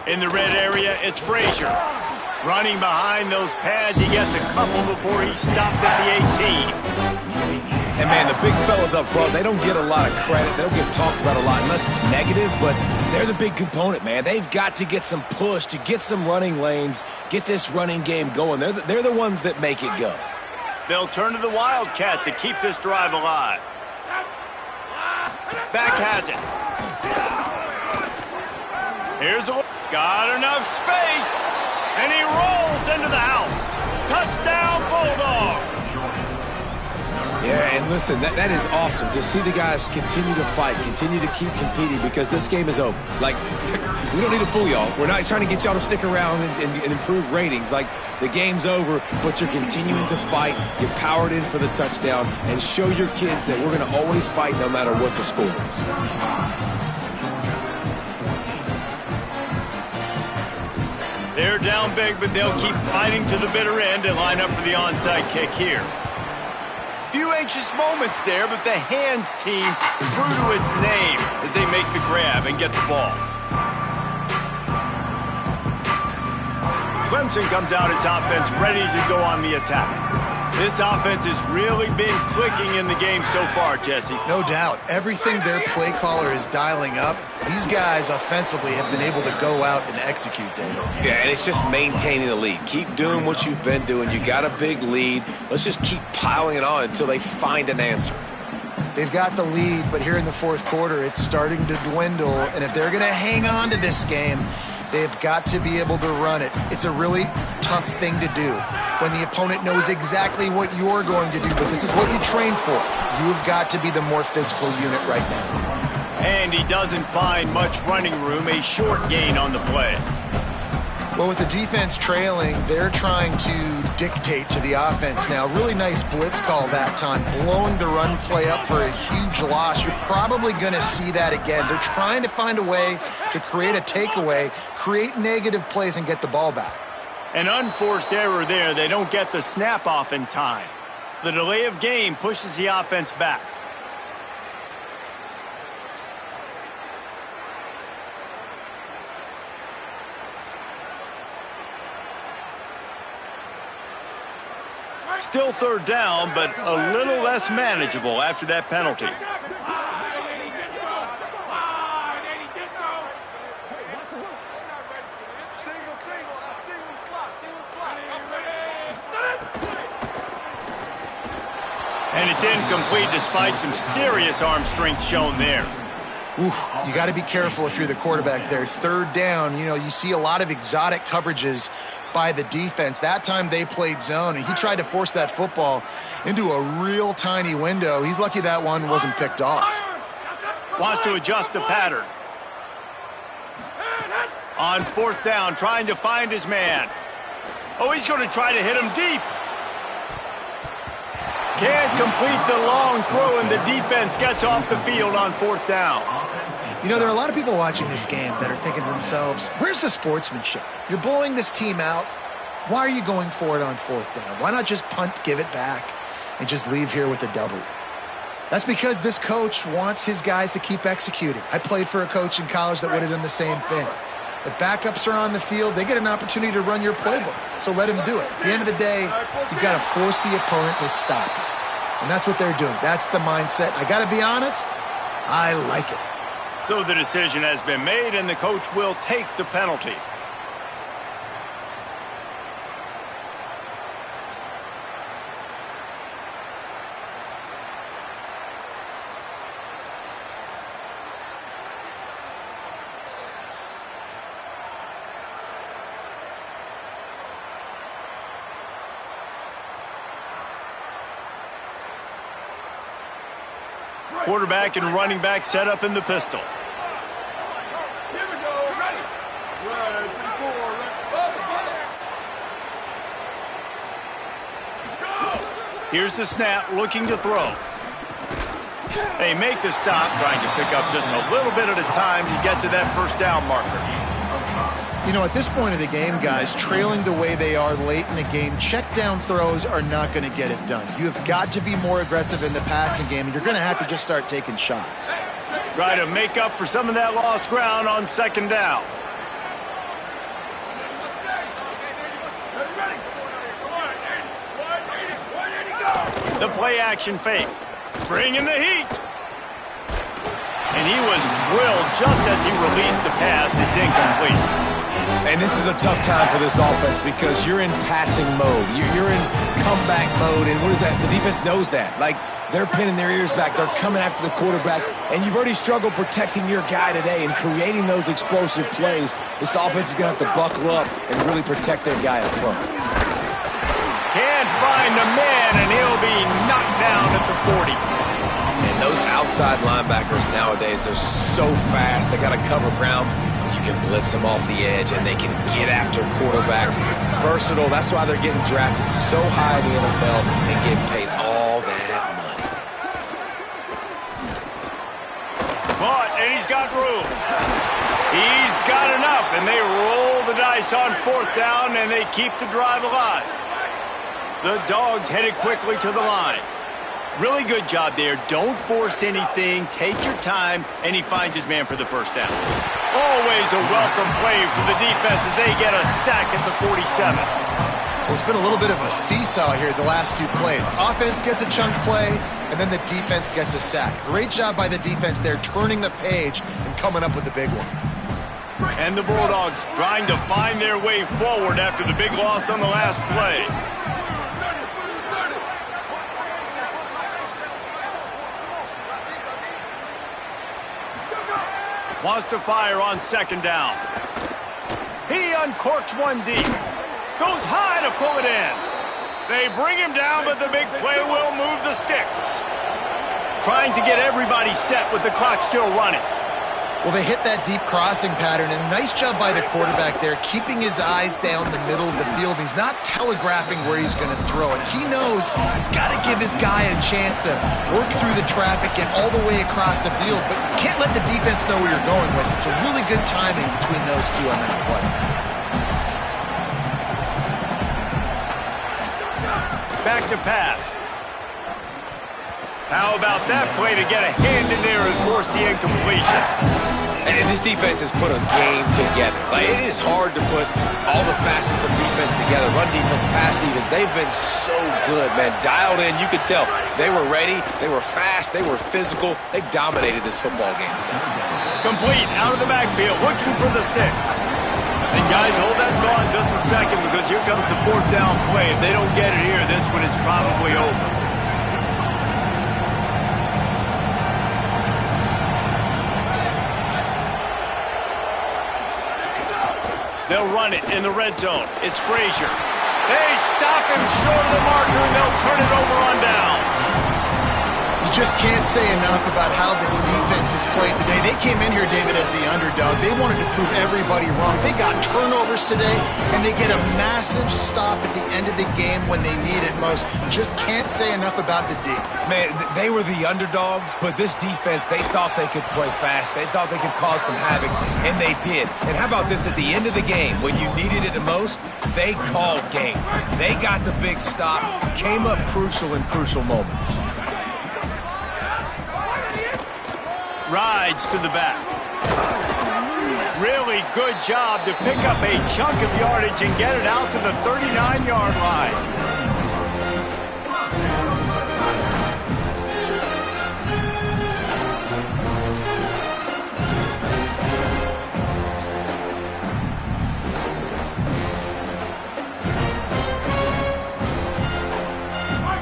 In the red area, it's Frazier. Running behind those pads, he gets a couple before he stopped at the 18. And, man, the big fellas up front, they don't get a lot of credit. They don't get talked about a lot unless it's negative, but they're the big component, man. They've got to get some push, to get some running lanes, get this running game going. They're the ones that make it go. They'll turn to the Wildcat to keep this drive alive. Back has it. Here's a... Got enough space, and he rolls into the house. Touchdown, Bulldogs. Yeah, and listen, that is awesome to see the guys continue to fight, continue to keep competing, because this game is over. Like, we don't need to fool y'all. We're not trying to get y'all to stick around and improve ratings. Like, the game's over, but you're continuing to fight. You powered in for the touchdown, and show your kids that we're going to always fight no matter what the score is. They're down big, but they'll keep fighting to the bitter end and line up for the onside kick here. Few anxious moments there, but the hands team true to its name as they make the grab and get the ball. Clemson comes out its offense ready to go on the attack. This offense has really been clicking in the game so far, Jesse. No doubt. Everything their play caller is dialing up, these guys offensively have been able to go out and execute, David. Yeah, and it's just maintaining the lead. Keep doing what you've been doing. You got a big lead. Let's just keep piling it on until they find an answer. They've got the lead, but here in the fourth quarter, it's starting to dwindle. And if they're going to hang on to this game, they've got to be able to run it. It's a really tough thing to do when the opponent knows exactly what you're going to do, but this is what you train for. You've got to be the more physical unit right now. And he doesn't find much running room, a short gain on the play. Well, with the defense trailing, they're trying to dictate to the offense now. Really nice blitz call that time, blowing the run play up for a huge loss. You're probably going to see that again. They're trying to find a way to create a takeaway, create negative plays, and get the ball back. An unforced error there. They don't get the snap off in time. The delay of game pushes the offense back. Still third down, but a little less manageable after that penalty. And it's incomplete despite some serious arm strength shown there. Oof, you got to be careful if you're the quarterback there. Third down, you see a lot of exotic coverages by the defense. That time they played zone, and he tried to force that football into a real tiny window. He's lucky that one wasn't picked off. Wants to adjust the pattern. On fourth down, trying to find his man. Oh, he's going to try to hit him deep. Can't complete the long throw, and the defense gets off the field on fourth down. There are a lot of people watching this game that are thinking to themselves, where's the sportsmanship? You're blowing this team out. Why are you going for it on fourth down? Why not just punt, give it back, and just leave here with a W? That's because this coach wants his guys to keep executing. I played for a coach in college that would have done the same thing. If backups are on the field, they get an opportunity to run your playbook. So let him do it. At the end of the day, you've got to force the opponent to stop it. And that's what they're doing. That's the mindset. I got to be honest, I like it. So the decision has been made, and the coach will take the penalty. Quarterback and running back set up in the pistol. Here we go. Ready. 1, 2, 3, 4. Here's the snap, looking to throw. They make the stop, trying to pick up just a little bit at a time to get to that first down marker. At this point of the game, guys, trailing the way they are late in the game, check down throws are not going to get it done. You have got to be more aggressive in the passing game, and you're going to have to just start taking shots. Try to make up for some of that lost ground on second down. The play action fake. Bringing the heat. And he was drilled just as he released the pass. It's incomplete. And this is a tough time for this offense because you're in passing mode. You're in comeback mode, and what is that? The defense knows that. Like, they're pinning their ears back. They're coming after the quarterback, and you've already struggled protecting your guy today and creating those explosive plays. This offense is going to have to buckle up and really protect their guy up front. Can't find the man, and he'll be knocked down at the 40. And those outside linebackers nowadays, they're so fast. They got to cover ground. You can blitz them off the edge, and they can get after quarterbacks. Versatile. That's why they're getting drafted so high in the NFL and getting paid all that money. But, and he's got room. He's got enough, and they roll the dice on fourth down, and they keep the drive alive. The Dogs headed quickly to the line. Really good job there. Don't force anything. Take your time, and he finds his man for the first down. Always a welcome play for the defense as they get a sack at the 47. Well, it's been a little bit of a seesaw here the last two plays. Offense gets a chunk play, and then the defense gets a sack. Great job by the defense there, turning the page and coming up with the big one. And the Bulldogs trying to find their way forward after the big loss on the last play. Wants to fire on second down. He uncorks one deep. Goes high to pull it in. They bring him down, but the big play will move the sticks. Trying to get everybody set with the clock still running. Well, they hit that deep crossing pattern, and nice job by the quarterback there, keeping his eyes down the middle of the field. He's not telegraphing where he's going to throw it. He knows he's got to give his guy a chance to work through the traffic, get all the way across the field, but you can't let the defense know where you're going with it. So really good timing between those two on that play. Back to pass. How about that play to get a hand in there and force the incompletion? And this defense has put a game together. Like, it is hard to put all the facets of defense together. Run defense, pass defense. They've been so good, man. Dialed in. You could tell they were ready. They were fast. They were physical. They dominated this football game today. Complete out of the backfield, looking for the sticks. And guys, hold that thought just a second because here comes the fourth down play. If they don't get it here, this one is probably over. They'll run it in the red zone. It's Frazier. They stop him short of the marker, and they'll turn it over on downs. You just can't say enough about how this defense has played today. They came in here, David, as the underdog. They wanted to prove everybody wrong. They got turnovers today, and they get a massive stop at the end of the game when they need it most. Just can't say enough about the D. Man, they were the underdogs, but this defense, they thought they could play fast. They thought they could cause some havoc, and they did. And how about this at the end of the game? When you needed it the most, they called game. They got the big stop, came up crucial in crucial moments. Rides to the back. Really good job to pick up a chunk of yardage and get it out to the 39-yard line.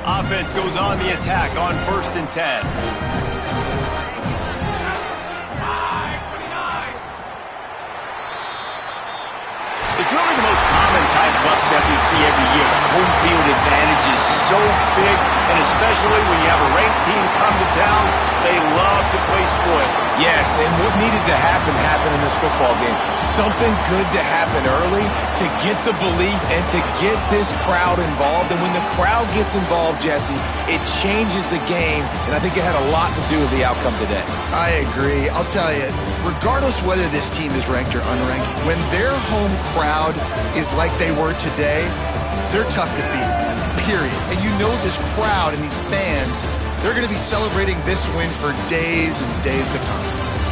Offense goes on the attack on 1st and 10. It's really the most common type of upset we see every year. The home field advantage is so big, and especially when you have a ranked team come to town, they love to play spoiled. Yes, and what needed to happen happened in this football game. Something good to happen early to get the belief and to get this crowd involved. And when the crowd gets involved, Jesse, it changes the game, and I think it had a lot to do with the outcome today. I agree. I'll tell you, regardless whether this team is ranked or unranked, when their home crowd is like they were today, they're tough to beat, period. And you know this crowd and these fans, they're going to be celebrating this win for days and days to come.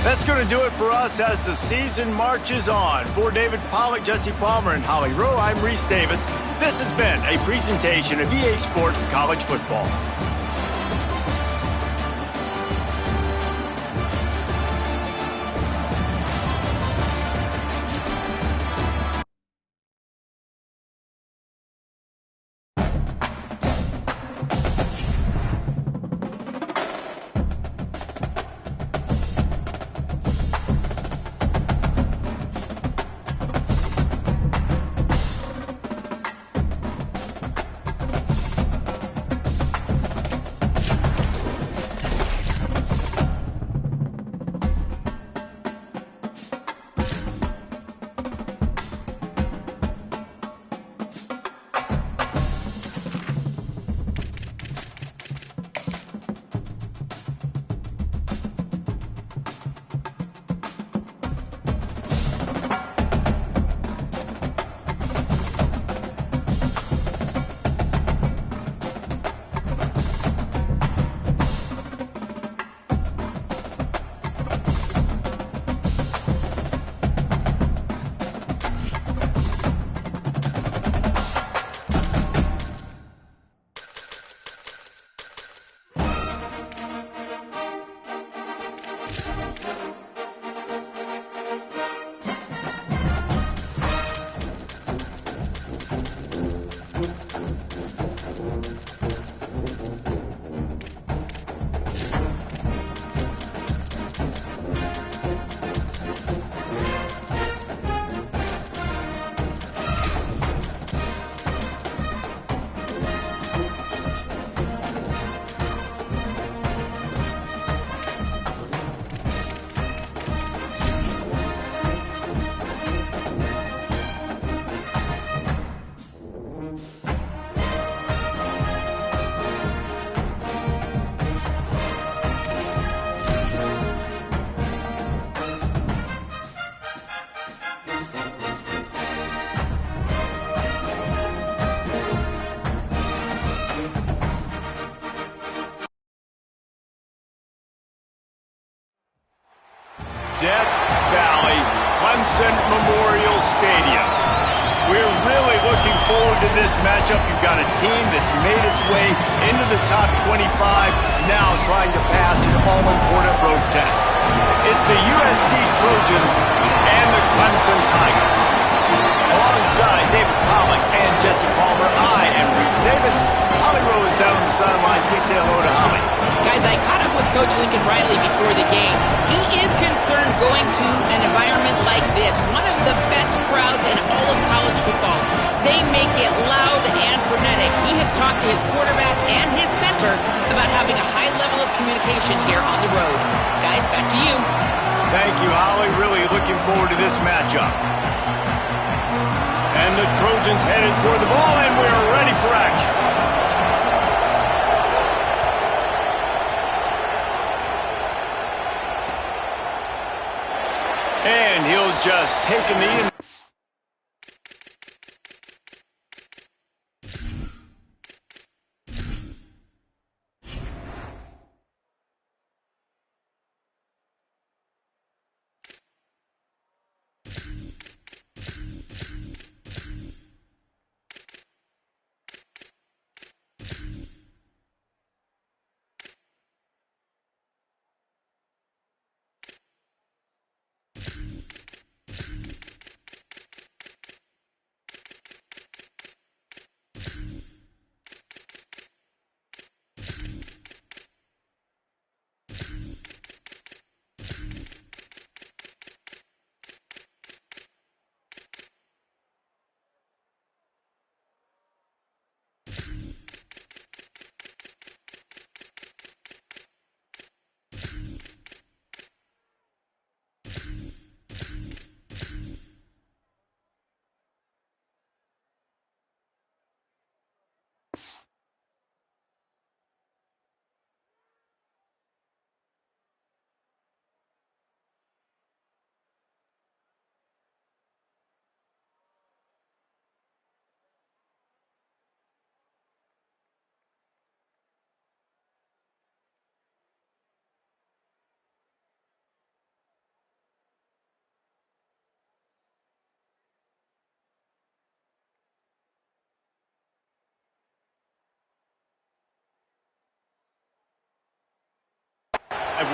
That's going to do it for us as the season marches on. For David Pollack, Jesse Palmer, and Holly Rowe, I'm Reese Davis. This has been a presentation of EA Sports College Football. Death Valley Clemson Memorial Stadium. We're really looking forward to this matchup. You've got a team that's made its way into the top 25, now trying to pass an all-important road test. It's the USC Trojans and the Clemson Tigers. Alongside David Pollack and Jesse Palmer, I am Reese Davis. Holly Rowe is down on the sidelines. We say hello to Holly. Guys, I caught up with Coach Lincoln Riley before the game. He is concerned going to an environment like this, one of the best crowds in all of college football. They make it loud and frenetic. He has talked to his quarterbacks and his center about having a high level of communication here on the road. Guys, back to you. Thank you, Holly. Really looking forward to this matchup. And the Trojans headed toward the ball, and we're ready for action. And he'll just take a knee.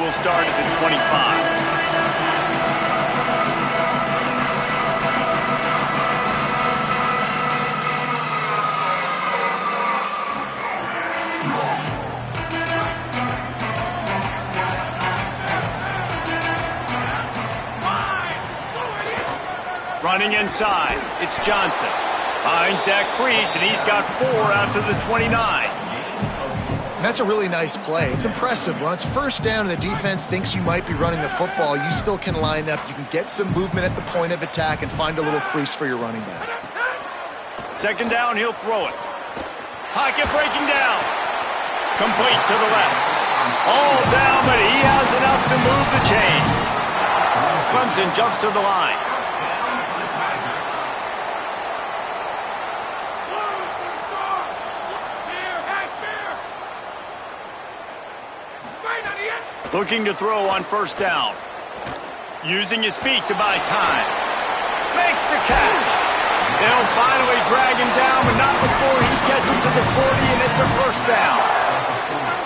We'll start at the 25. Running inside, it's Johnson. Finds that crease, and he's got 4 out to the 29. That's a really nice play. It's impressive. When it's first down and the defense thinks you might be running the football, you still can line up. You can get some movement at the point of attack and find a little crease for your running back. Second down, he'll throw it. Pocket breaking down. Complete to the left. All down, but he has enough to move the chains. Clemson jumps to the line. Looking to throw on first down. Using his feet to buy time. Makes the catch. They'll finally drag him down, but not before he gets it to the 40, and it's a first down.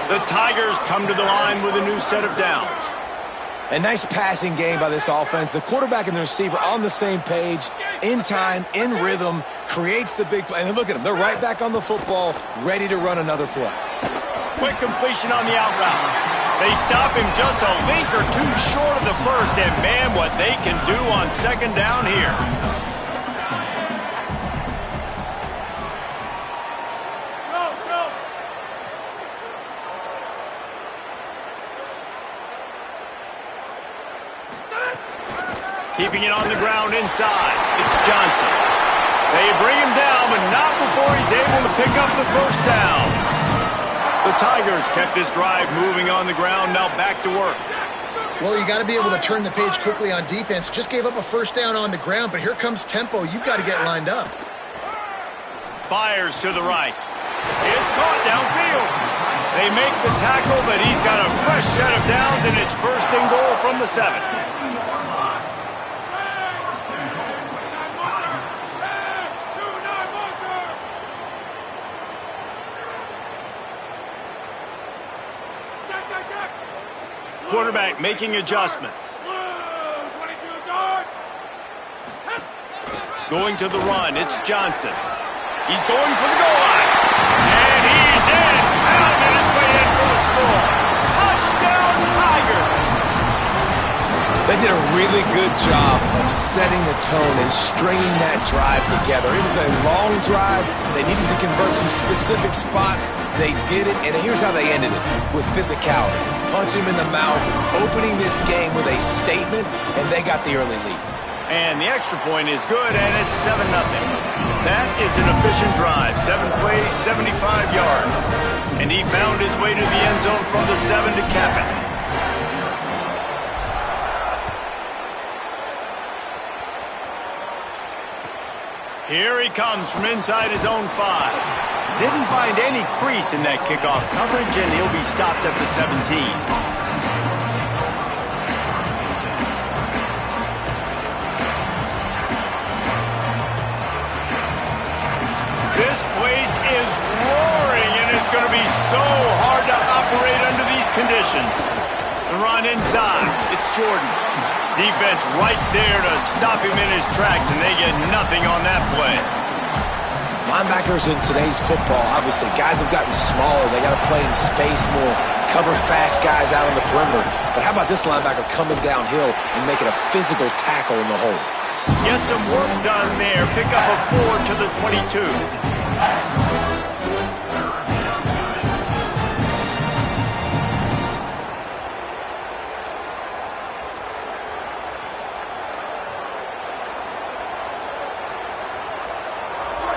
The Tigers come to the line with a new set of downs. A nice passing game by this offense. The quarterback and the receiver on the same page, in time, in rhythm, creates the big play. And look at them. They're right back on the football, ready to run another play. Quick completion on the out route. They stop him just a link or two short of the first, and man, what they can do on second down here. Keeping it on the ground inside. It's Johnson. They bring him down, but not before he's able to pick up the first down. The Tigers kept this drive moving on the ground, now back to work. Well, you got to be able to turn the page quickly on defense. Just gave up a first down on the ground, but here comes tempo. You've got to get lined up. Fires to the right. It's caught downfield. They make the tackle, but he's got a fresh set of downs, and it's first and goal from the 7. Quarterback making adjustments. Going to the run, it's Johnson. He's going for the goal line. And he's in. Pounding his way in for the score. Touchdown, Tigers. They did a really good job of setting the tone and stringing that drive together. It was a long drive. They needed to convert some specific spots. They did it, and here's how they ended it, with physicality. Punch him in the mouth, opening this game with a statement, and they got the early lead. And the extra point is good, and it's 7-0. That is an efficient drive. 7 plays, 75 yards. And he found his way to the end zone from the 7 to cap it. Here he comes from inside his own 5. Didn't find any crease in that kickoff coverage, and he'll be stopped at the 17. This place is roaring, and it's going to be so hard to operate under these conditions. The run inside. It's Jordan. Defense right there to stop him in his tracks, and they get nothing on that play. Linebackers in today's football, obviously, guys have gotten smaller. They got to play in space more, cover fast guys out on the perimeter. But how about this linebacker coming downhill and making a physical tackle in the hole? Get some work done there. Pick up a 4 to the 22.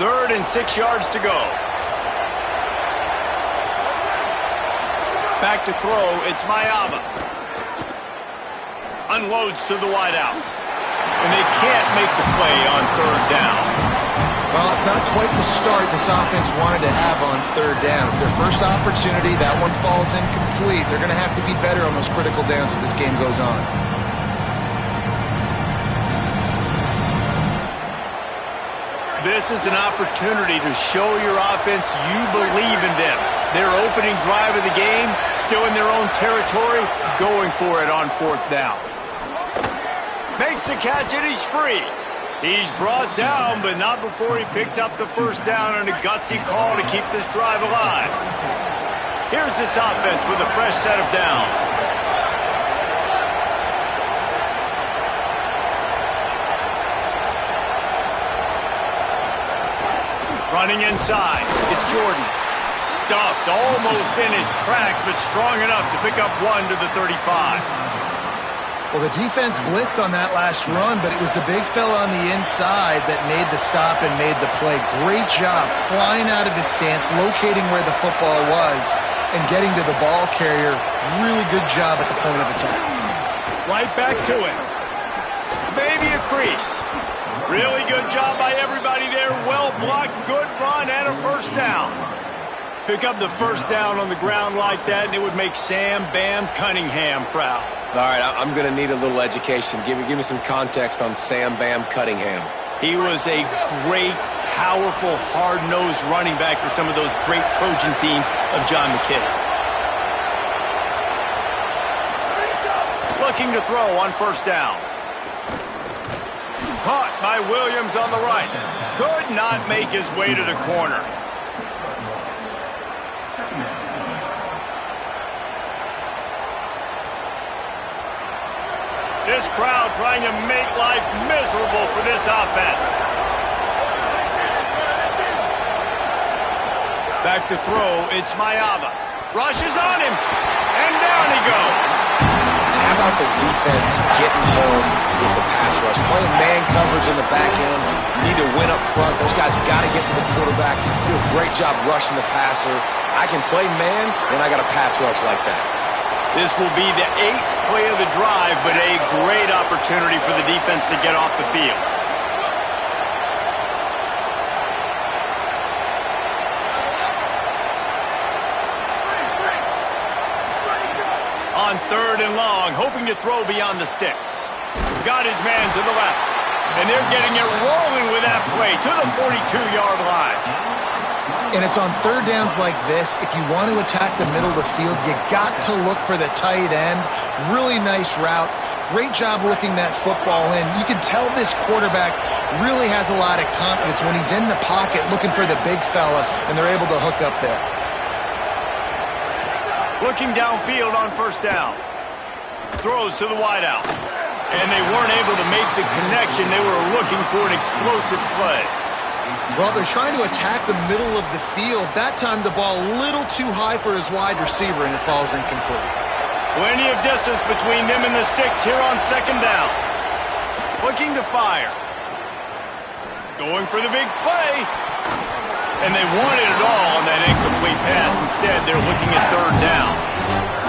Third and 6 yards to go. Back to throw, it's Mayaba. Unloads to the wideout. And they can't make the play on third down. Well, it's not quite the start this offense wanted to have on third down. It's their first opportunity. That one falls incomplete. They're going to have to be better on those critical downs as this game goes on. This is an opportunity to show your offense you believe in them. Their opening drive of the game, still in their own territory, going for it on fourth down. Makes the catch and he's free. He's brought down, but not before he picks up the first down and a gutsy call to keep this drive alive. Here's this offense with a fresh set of downs. Running inside, it's Jordan. Stuffed almost in his tracks, but strong enough to pick up 1 to the 35. Well, the defense blitzed on that last run, but it was the big fella on the inside that made the stop and made the play. Great job flying out of his stance, locating where the football was, and getting to the ball carrier. Really good job at the point of attack. Right back to it. Maybe a crease. Really good job by everybody there. Well blocked, good run, and a first down. Pick up the first down on the ground like that, and it would make Sam Bam Cunningham proud. All right, I'm going to need a little education. Give me some context on Sam Bam Cunningham. He was a great, powerful, hard-nosed running back for some of those great Trojan teams of John McKay. Looking to throw on first down. Caught by Williams on the right. Could not make his way to the corner. This crowd trying to make life miserable for this offense. Back to throw, it's Mayava. Rushes on him, and down he goes. How about the defense getting home with the pass rush? Playing man coverage in the back end. You need to win up front. Those guys got to get to the quarterback. Do a great job rushing the passer. I can play man, and I got a pass rush like that. This will be the 8th play of the drive, but a great opportunity for the defense to get off the field. On 3rd and long, hoping to throw beyond the sticks. Got his man to the left. And they're getting it rolling with that play to the 42-yard line. And it's on 3rd downs like this. If you want to attack the middle of the field, you got to look for the tight end. Really nice route. Great job looking that football in. You can tell this quarterback really has a lot of confidence when he's in the pocket looking for the big fella, and they're able to hook up there. Looking downfield on first down. Throws to the wideout. And they weren't able to make the connection. They were looking for an explosive play. Well, they're trying to attack the middle of the field. That time the ball a little too high for his wide receiver, and it falls incomplete. Plenty of distance between them and the sticks here on 2nd down. Looking to fire. Going for the big play. And they wanted it all on that incomplete pass. Instead, they're looking at 3rd down.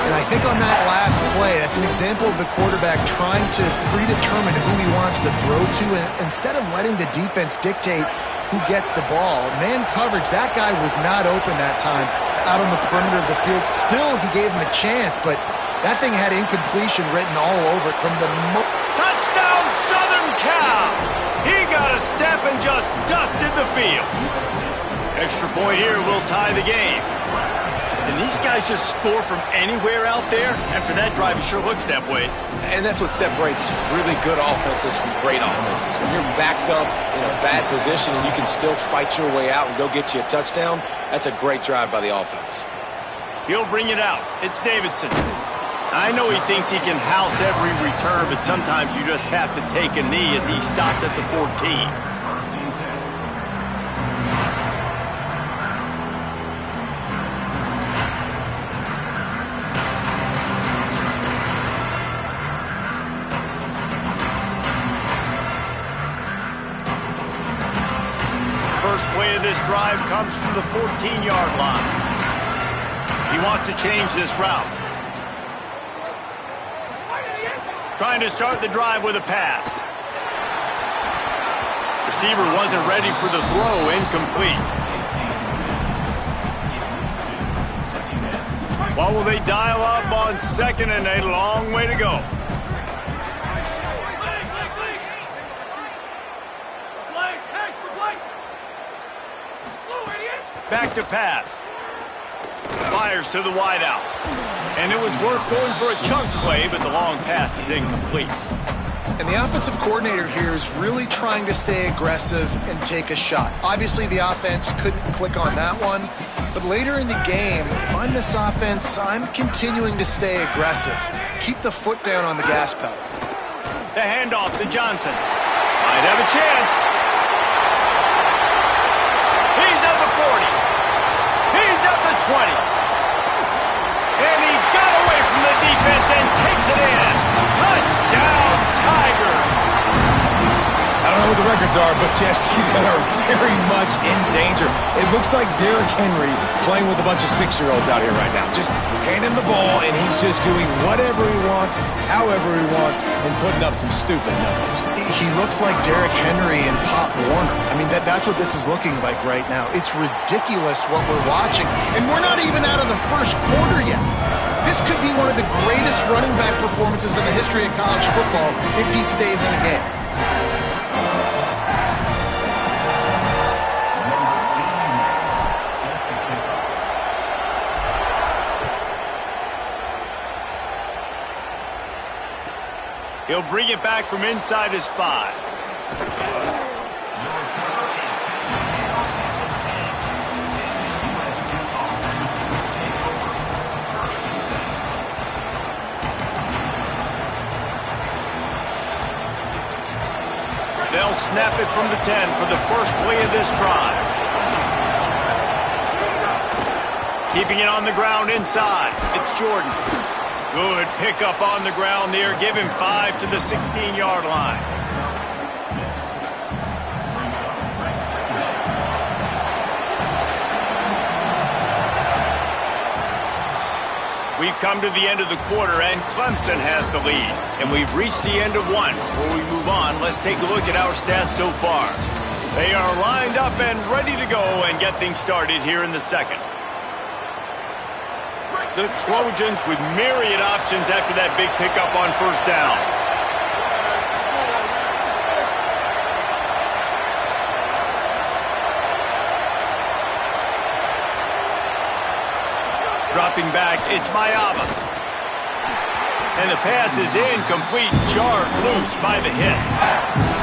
And I think on that last play, that's an example of the quarterback trying to predetermine who he wants to throw to, and instead of letting the defense dictate who gets the ball. Man coverage, that guy was not open that time out on the perimeter of the field. Still, he gave him a chance, but that thing had incompletion written all over it from the... Touchdown, Southern Cal! He got a step and just dusted the field. Extra point here will tie the game. And these guys just score from anywhere out there? After that drive, it sure looks that way. And that's what separates really good offenses from great offenses. When you're backed up in a bad position and you can still fight your way out and go get you a touchdown, that's a great drive by the offense. He'll bring it out. It's Davidson. I know he thinks he can house every return, but sometimes you just have to take a knee as he stopped at the 14. First play of this drive comes from the 14-yard line. He wants to change this route. Trying to start the drive with a pass. Receiver wasn't ready for the throw, incomplete. What will they dial up on 2nd and a long way to go? Back to pass. Fires to the wideout. And it was worth going for a chunk play, but the long pass is incomplete. And the offensive coordinator here is really trying to stay aggressive and take a shot. Obviously, the offense couldn't click on that one. But later in the game, if I'm this offense, I'm continuing to stay aggressive. Keep the foot down on the gas pedal. The handoff to Johnson. Might have a chance. He's at the 40. He's at the 20. And he got away from the defense and takes it in. Touchdown, Tigers. I don't know what the records are, but Jesse, they are very much in danger. It looks like Derrick Henry playing with a bunch of 6-year-olds out here right now. Just hand him the ball, and he's just doing whatever he wants, however he wants, and putting up some stupid numbers. He looks like Derrick Henry and Pop Warner. I mean, that's what this is looking like right now. It's ridiculous what we're watching. And we're not even out of the first quarter yet. This could be one of the greatest running back performances in the history of college football if he stays in the game. He'll bring it back from inside his 5. They'll snap it from the 10 for the first play of this drive. Keeping it on the ground inside. It's Jordan. Good pickup on the ground there. Give him 5 to the 16-yard line. We've come to the end of the quarter, and Clemson has the lead. And we've reached the end of one. Before we move on, let's take a look at our stats so far. They are lined up and ready to go and get things started here in the second. The Trojans with myriad options after that big pickup on first down. Dropping back, it's Mayaba. And the pass is incomplete, jarred loose by the hit.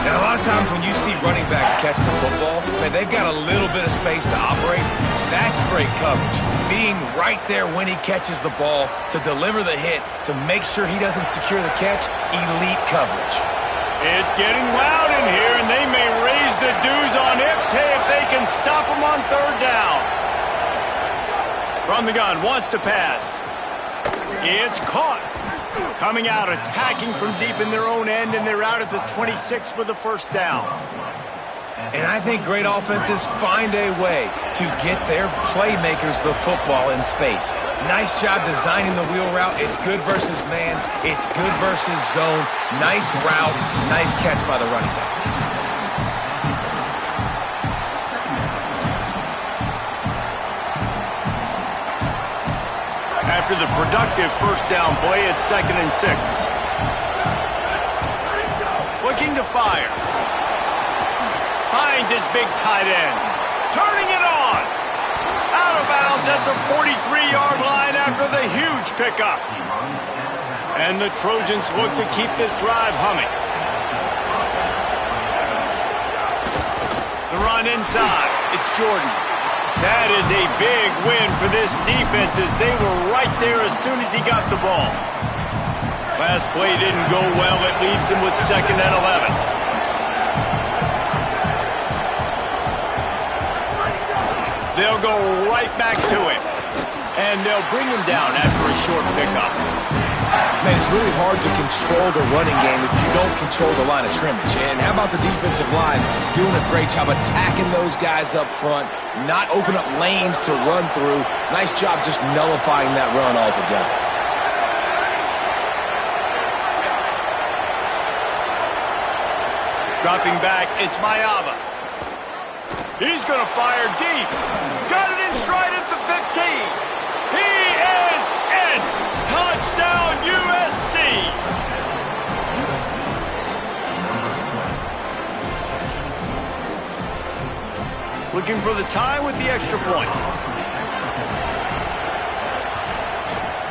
And a lot of times when you see running backs catch the football, man, they've got a little bit of space to operate. That's great coverage. Being right there when he catches the ball to deliver the hit, to make sure he doesn't secure the catch, elite coverage. It's getting loud in here, and they may raise the dues on Ipte if they can stop him on third down. From the gun, wants to pass. It's caught. Coming out, attacking from deep in their own end, and they're out at the 26 for the first down. And I think great offenses find a way to get their playmakers the football in space. Nice job designing the wheel route. It's good versus man. It's good versus zone. Nice route. Nice catch by the running back. After the productive first down play, it's 2nd and 6. Looking to fire. Finds his big tight end. Turning it on. Out of bounds at the 43-yard line after the huge pickup. And the Trojans look to keep this drive humming. The run inside. It's Jordan. That is a big win for this defense as they were right there as soon as he got the ball. Last play didn't go well. It leaves him with 2nd and 11. They'll go right back to him. And they'll bring him down after a short pickup. Man, it's really hard to control the running game if you don't control the line of scrimmage. And how about the defensive line doing a great job attacking those guys up front, not open up lanes to run through. Nice job just nullifying that run altogether. Dropping back, it's Mayaba. He's going to fire deep. Got it in stride at the 15. He is in. Touchdown, USC. Looking for the tie with the extra point.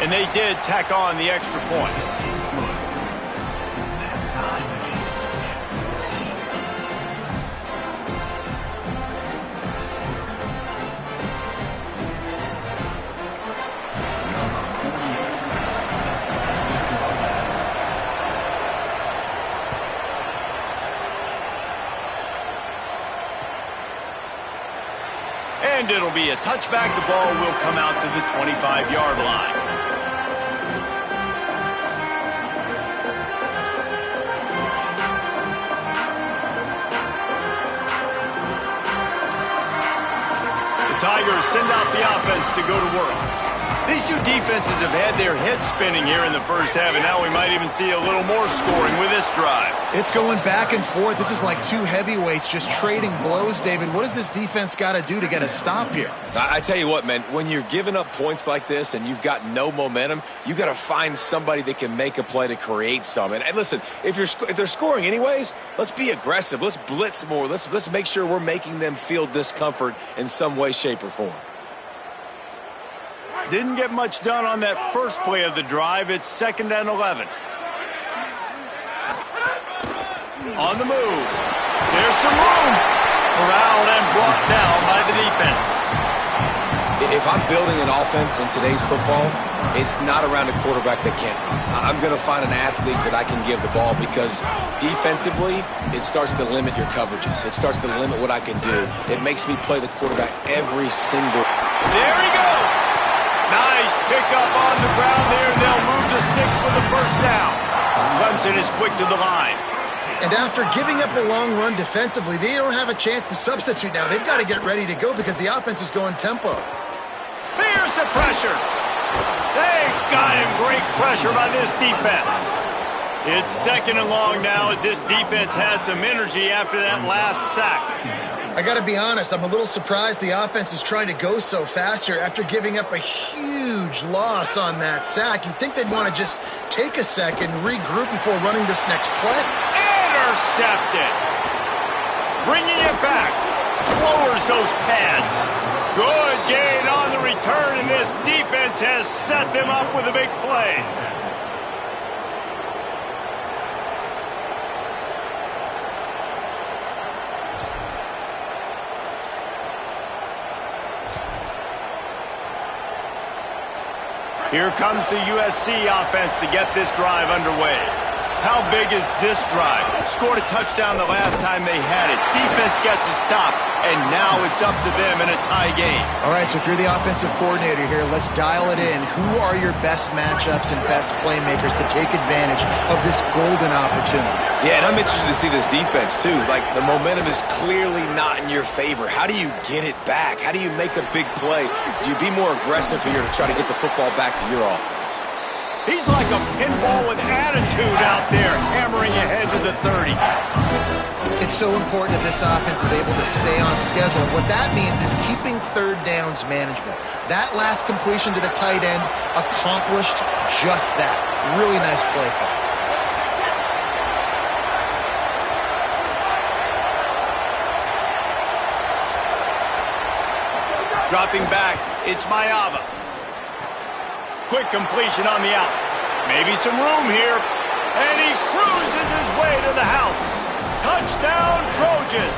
And they did tack on the extra point. And it'll be a touchback. The ball will come out to the 25-yard line. The Tigers send out the offense to go to work. These two defenses have had their heads spinning here in the first half, and now we might even see a little more scoring with this drive. It's going back and forth. This is like two heavyweights just trading blows, David. What does this defense got to do to get a stop here? I tell you what, man, when you're giving up points like this and you've got no momentum, you got to find somebody that can make a play to create some. And listen, if they're scoring anyways, let's be aggressive. Let's blitz more. Let's make sure we're making them feel discomfort in some way, shape, or form. Didn't get much done on that first play of the drive. It's 2nd and 11. On the move. There's some room. Corralled and brought down by the defense. If I'm building an offense in today's football, it's not around a quarterback that can't run. I'm going to find an athlete that I can give the ball because defensively, it starts to limit your coverages. It starts to limit what I can do. It makes me play the quarterback every single... There he goes. Nice pickup on the ground there. They'll move the sticks with the first down. Clemson is quick to the line. And after giving up a long run defensively, they don't have a chance to substitute now. They've got to get ready to go because the offense is going tempo. Here's the pressure. They got him. Great pressure by this defense. It's 2nd and long now as this defense has some energy after that last sack. I got to be honest, I'm a little surprised the offense is trying to go so fast here after giving up a huge loss on that sack. You'd think they'd want to just take a second, regroup before running this next play. Intercepted. Bringing it back. Lowers those pads. Good gain on the return, and this defense has set them up with a big play. Here comes the USC offense to get this drive underway. How big is this drive? Scored a touchdown the last time they had it. Defense gets a stop, and now it's up to them in a tie game. All right, so if you're the offensive coordinator here, let's dial it in. Who are your best matchups and best playmakers to take advantage of this golden opportunity? Yeah, and I'm interested to see this defense, too. Like, the momentum is clearly not in your favor. How do you get it back? How do you make a big play? Do you be more aggressive here to try to get the football back to your offense? He's like a pinball with attitude out there, hammering ahead to the 30. It's so important that this offense is able to stay on schedule. What that means is keeping third downs manageable. That last completion to the tight end accomplished just that. Really nice play call. Dropping back, it's Mayava. Quick completion on the out. Maybe some room here. And he cruises his way to the house. Touchdown, Trojans.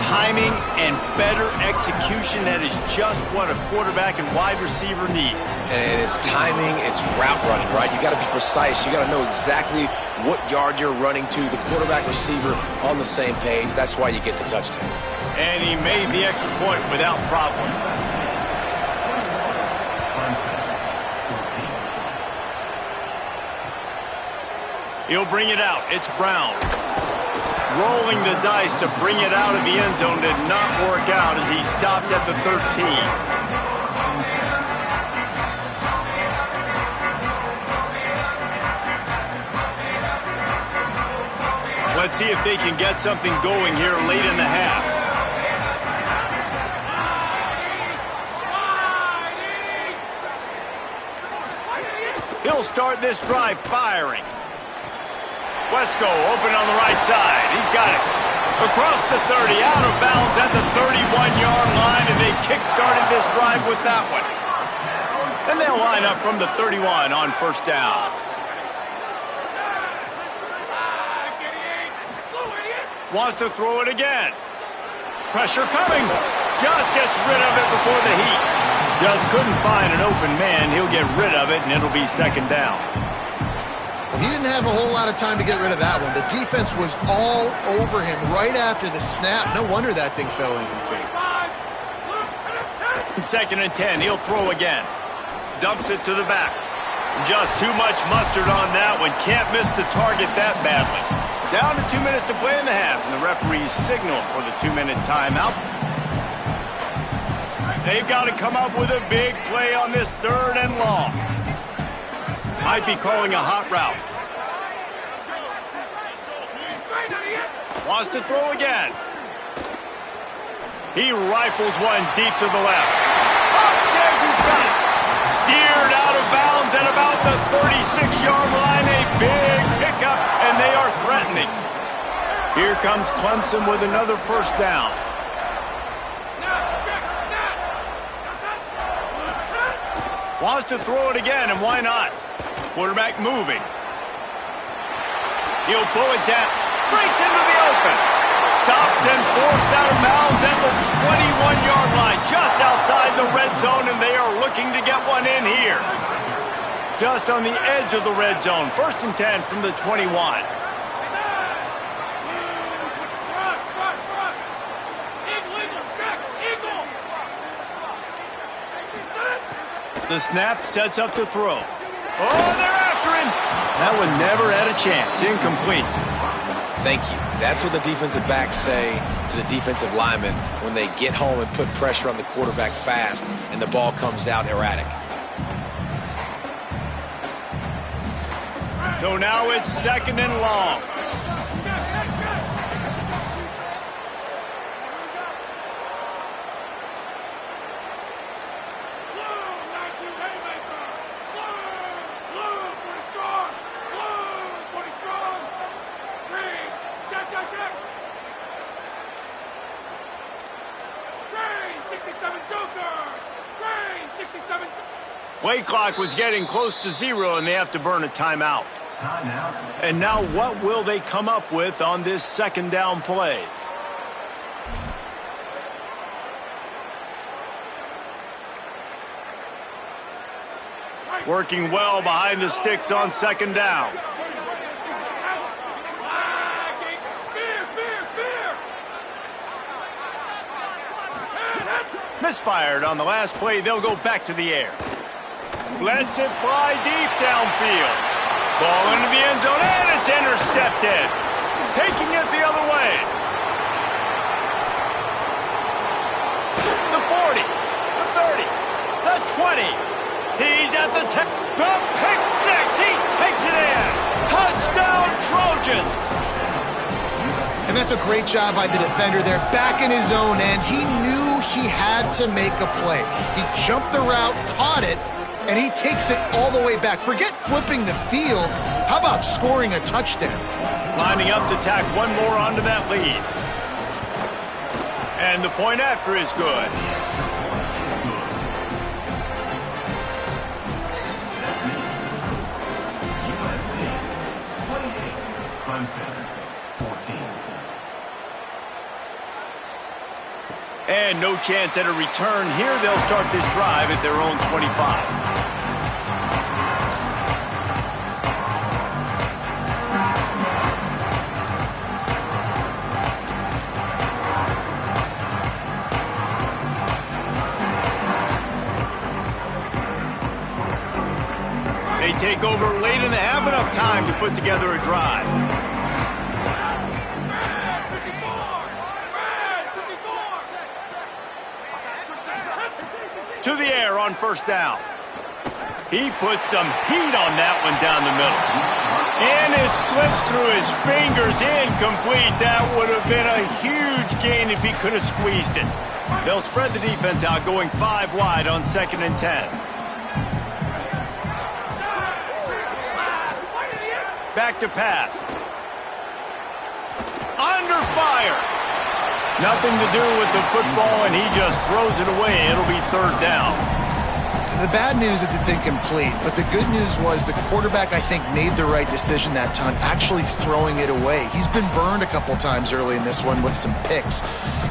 Timing and better execution, that is just what a quarterback and wide receiver need. And it's timing, it's route running, right? You got to be precise. You got to know exactly what yard you're running to. The quarterback receiver on the same page. That's why you get the touchdown. And he made the extra point without problem. He'll bring it out. It's Brown. Rolling the dice to bring it out of the end zone did not work out as he stopped at the 13. Let's see if they can get something going here late in the half. He'll start this drive firing. Wesco open on the right side. He's got it. Across the 30, out of bounds at the 31-yard line, and they kick-started this drive with that one. And they'll line up from the 31 on first down. Wants to throw it again. Pressure coming. Just gets rid of it before the heat. Just couldn't find an open man. He'll get rid of it, and it'll be second down. Well, he didn't have a whole lot of time to get rid of that one. The defense was all over him right after the snap. No wonder that thing fell incomplete. 2nd and 10. He'll throw again. Dumps it to the back. Just too much mustard on that one. Can't miss the target that badly. Down to 2 minutes to play in the half, and the referees signal for the 2-minute timeout. They've got to come up with a big play on this 3rd and long. Might be calling a hot route. Wants to throw again. He rifles one deep to the left. Upstairs, he's got it. Steered out of bounds at about the 36-yard line. A big pickup, and they are threatening. Here comes Clemson with another first down. Wants to throw it again, and why not? Quarterback moving. He'll pull it down. Breaks into the open. Stopped and forced out of bounds at the 21-yard line, just outside the red zone, and they are looking to get one in here. Just on the edge of the red zone. 1st and 10 from the 21. The snap sets up the throw. Oh, they're after him. That one never had a chance. Incomplete. Thank you. That's what the defensive backs say to the defensive linemen when they get home and put pressure on the quarterback fast and the ball comes out erratic. So now it's 2nd and long. Play clock was getting close to 0, and they have to burn a timeout. And now what will they come up with on this 2nd down play? Working well behind the sticks on 2nd down. Misfired on the last play. They'll go back to the air. Lets it fly deep downfield. Ball into the end zone, and it's intercepted. Taking it the other way. The 40, the 30, the 20. He's at the 10. The pick six. He takes it in. Touchdown, Trojans. And that's a great job by the defender there, back in his own end. He knew he had to make a play. He jumped the route, caught it, and he takes it all the way back. Forget flipping the field. How about scoring a touchdown? Lining up to tack one more onto that lead. And the point after is good. And no chance at a return here. They'll start this drive at their own 25. They take over late and have enough time to put together a drive. To the air on 1st down. He puts some heat on that one down the middle. And it slips through his fingers, incomplete. That would have been a huge gain if he could have squeezed it. They'll spread the defense out, going 5 wide on 2nd and 10. Back to pass. Under fire. Nothing to do with the football, and he just throws it away. It'll be 3rd down. The bad news is it's incomplete, but the good news was the quarterback, I think, made the right decision that time, actually throwing it away. He's been burned a couple times early in this one with some picks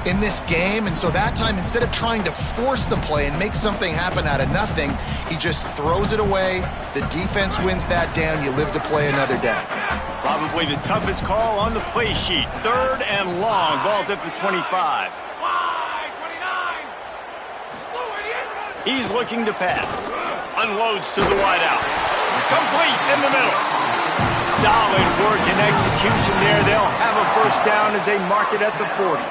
in this game, and so that time, instead of trying to force the play and make something happen out of nothing, he just throws it away. The defense wins that down. You live to play another day. Probably the toughest call on the play sheet. 3rd and long. Ball's at the 25. He's looking to pass. Unloads to the wideout. Complete in the middle. Solid work and execution there. They'll have a 1st down as they mark it at the 40.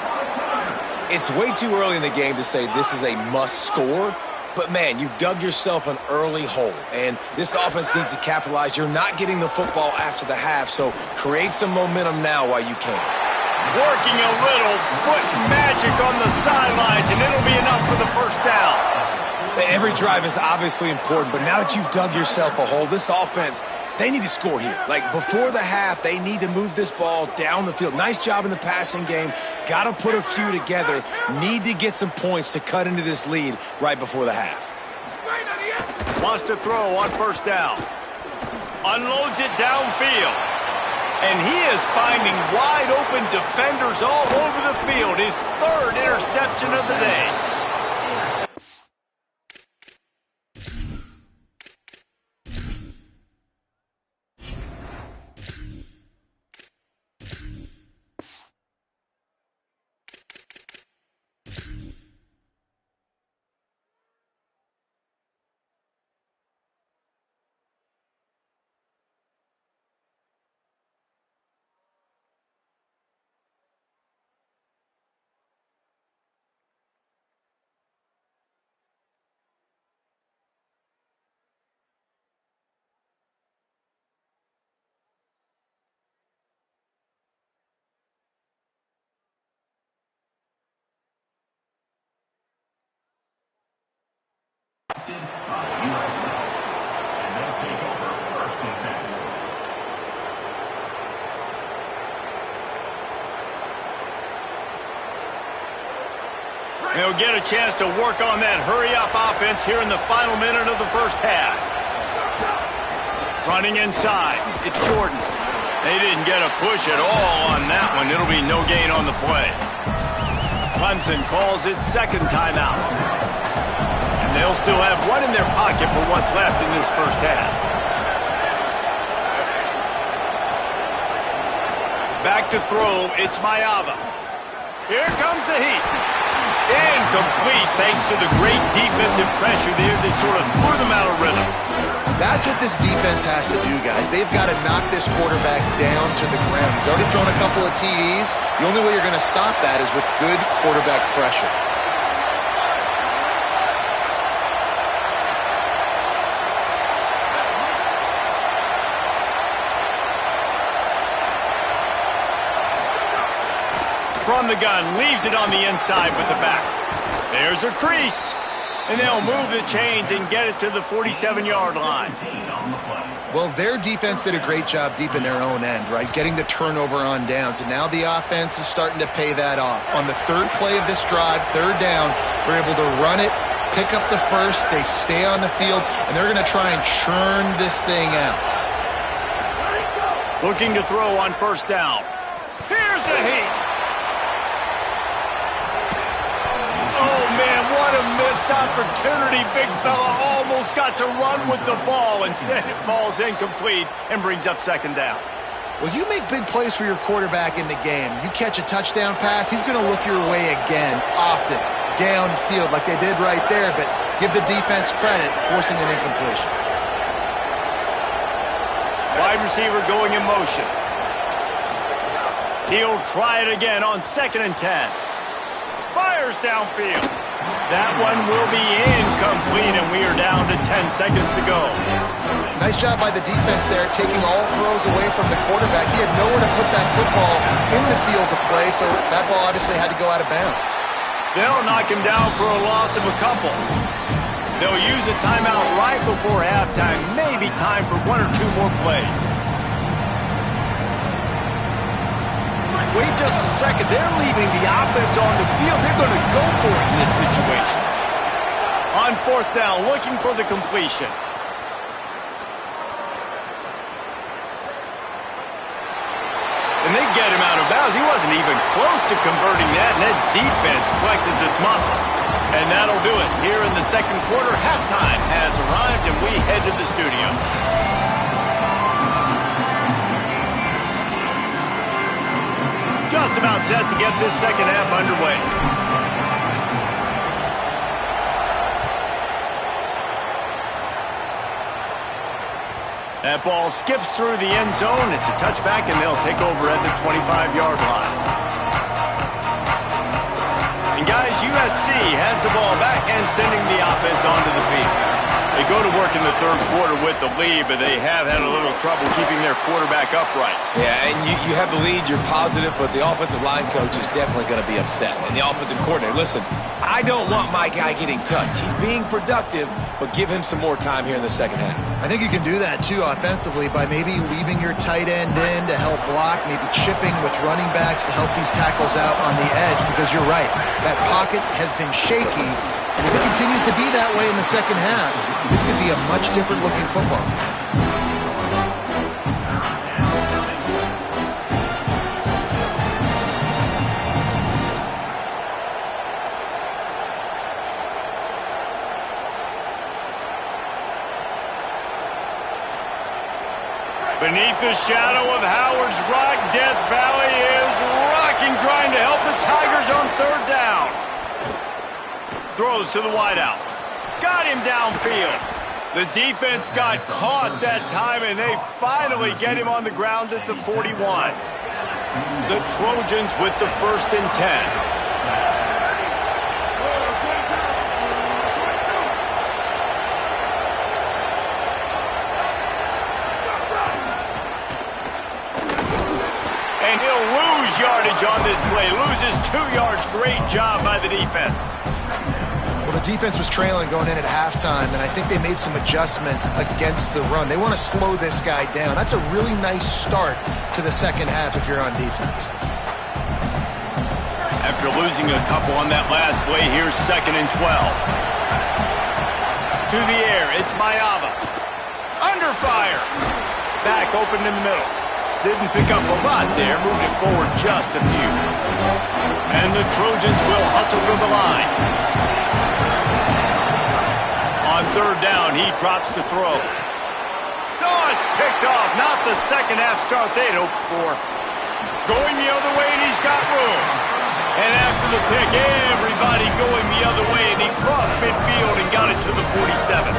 It's way too early in the game to say this is a must score. But, man, you've dug yourself an early hole, and this offense needs to capitalize. You're not getting the football after the half, so create some momentum now while you can. Working a little foot magic on the sidelines, and it'll be enough for the 1st down. Every drive is obviously important, but now that you've dug yourself a hole, this offense, they need to score here. Like, before the half, they need to move this ball down the field. Nice job in the passing game. Got to put a few together. Need to get some points to cut into this lead right before the half. Wants to throw on 1st down. Unloads it downfield. And he is finding wide-open defenders all over the field. His third interception of the day. By USA. And they'll take over first and 10. They'll get a chance to work on that hurry-up offense here in the final minute of the first half. Running inside, it's Jordan. They didn't get a push at all on that one. It'll be no gain on the play. Clemson calls its second timeout. And they'll still have one in their pocket for what's left in this first half. Back to throw, it's Mayava. Here comes the heat. Incomplete thanks to the great defensive pressure there that sort of threw them out of rhythm. That's what this defense has to do, guys. They've got to knock this quarterback down to the ground. He's already thrown a couple of TDs. The only way you're going to stop that is with good quarterback pressure. From the gun, leaves it on the inside with the back. There's a crease. And they'll move the chains and get it to the 47-yard line. Well, their defense did a great job deep in their own end, right? Getting the turnover on downs. And now the offense is starting to pay that off. On the third play of this drive, third down, they're able to run it, pick up the first, they stay on the field, and they're going to try and churn this thing out. Looking to throw on first down. Here's a heat. Oh, man, what a missed opportunity. Big fella almost got to run with the ball. Instead, it falls incomplete and brings up second down. Well, you make big plays for your quarterback in the game. You catch a touchdown pass, he's going to look your way again, often, downfield like they did right there, but give the defense credit, forcing an incompletion. Wide receiver going in motion. He'll try it again on 2nd and 10. Fires downfield. That one will be incomplete, and we are down to 10 seconds to go. Nice job by the defense there, taking all throws away from the quarterback. He had nowhere to put that football in the field to play, so that ball obviously had to go out of bounds. They'll knock him down for a loss of a couple. They'll use a timeout right before halftime. Maybe time for one or two more plays. Wait just a second. They're leaving the offense on the field. They're going to go for it in this situation. On fourth down, looking for the completion. And they get him out of bounds. He wasn't even close to converting that, and that defense flexes its muscle. And that'll do it. Here in the second quarter, halftime has arrived, and we head to the studio. Just about set to get this second half underway. That ball skips through the end zone. It's a touchback, and they'll take over at the 25-yard line. And guys, USC has the ball back and sending the offense onto the field. They go to work in the third quarter with the lead, but they have had a little trouble keeping their quarterback upright. Yeah, and you have the lead, you're positive, but the offensive line coach is definitely going to be upset. And the offensive coordinator, listen, I don't want my guy getting touched. He's being productive, but give him some more time here in the second half. I think you can do that, too, offensively, by maybe leaving your tight end in to help block, maybe chipping with running backs to help these tackles out on the edge, because you're right, that pocket has been shaky. And if it continues to be that way in the second half, this could be a much different looking football. shadow of Howard's Rock, Death Valley is rocking, trying to help the Tigers on third down. Throws to the wideout. Got him downfield. The defense got caught that time, and they finally get him on the ground at the 41. The Trojans with the 1st and 10. And he'll lose yardage on this play. Loses 2 yards. Great job by the defense. Well, the defense was trailing going in at halftime, and I think they made some adjustments against the run. They want to slow this guy down. That's a really nice start to the second half if you're on defense. After losing a couple on that last play, here's 2nd and 12. To the air, it's Mayava. Under fire. Back open in the middle. Didn't pick up a lot there, moved it forward just a few. And the Trojans will hustle to the line. On third down, he drops to throw. Oh, it's picked off. Not the second half start they'd hoped for. Going the other way, and he's got room. And after the pick, everybody going the other way, and he crossed midfield and got it to the 47.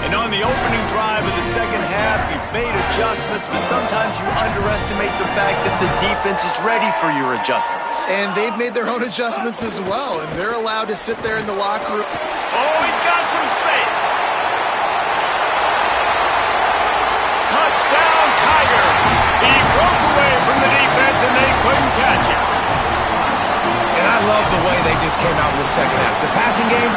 And on the opening drive of the second half, you've made adjustments, but sometimes you underestimate the fact that the defense is ready for your adjustments. And they've made their own adjustments as well, and they're allowed to sit there in the locker room. Oh, he's got some space. Touchdown, Tiger. He broke away from the defense, and they couldn't catch him. And I love the way they just came out in the second half. The passing game,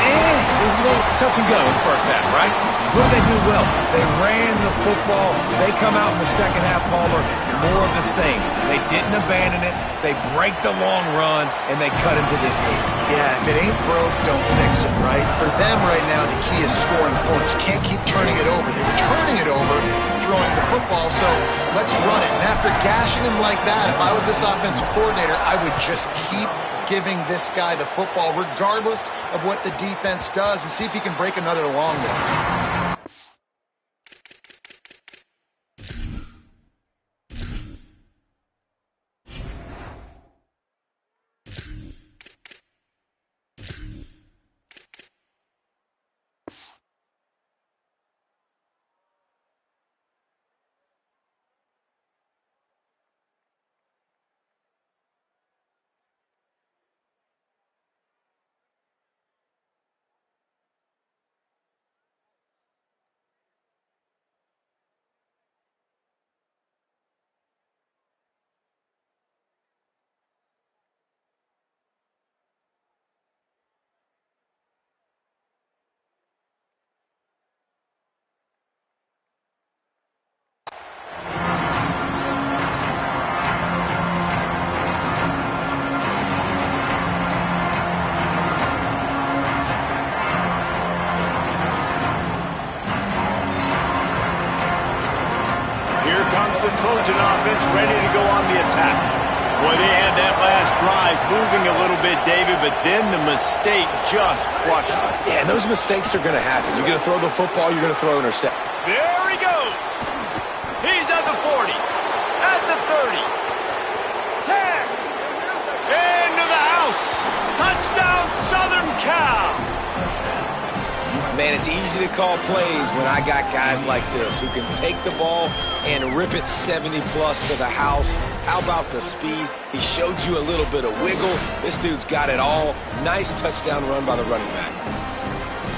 it was a little touch and go in the first half, right? What did they do well? They ran the football. They come out in the second half, Palmer, more of the same. They didn't abandon it. They break the long run, and they cut into this lead. Yeah, if it ain't broke, don't fix it, right? For them right now, the key is scoring points. Can't keep turning it over. They were turning it over, throwing the football, so let's run it. And after gashing him like that, if I was this offensive coordinator, I would just keep giving this guy the football, regardless of what the defense does, and see if he can break another long one. The Trojan offense ready to go on the attack. Boy, they had that last drive moving a little bit, David, but then the mistake just crushed them. Yeah, and those mistakes are going to happen. You're going to throw the football, you're going to throw intercept. There he goes. He's at the 40, at the 30, 10, into the house. Touchdown, Southern Cal. Man, it's easy to call plays when I got guys like this who can take the ball and rip it 70-plus to the house. How about the speed? He showed you a little bit of wiggle. This dude's got it all. Nice touchdown run by the running back.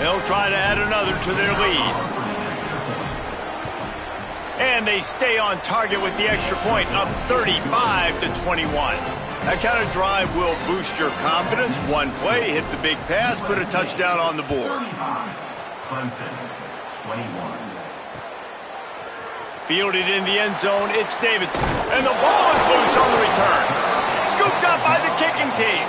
They'll try to add another to their lead. And they stay on target with the extra point, up 35-21. That kind of drive will boost your confidence. One play, hit the big pass, put a touchdown on the board. Clemson, 21. Fielded in the end zone, it's Davidson. And the ball is loose on the return. Scooped up by the kicking team.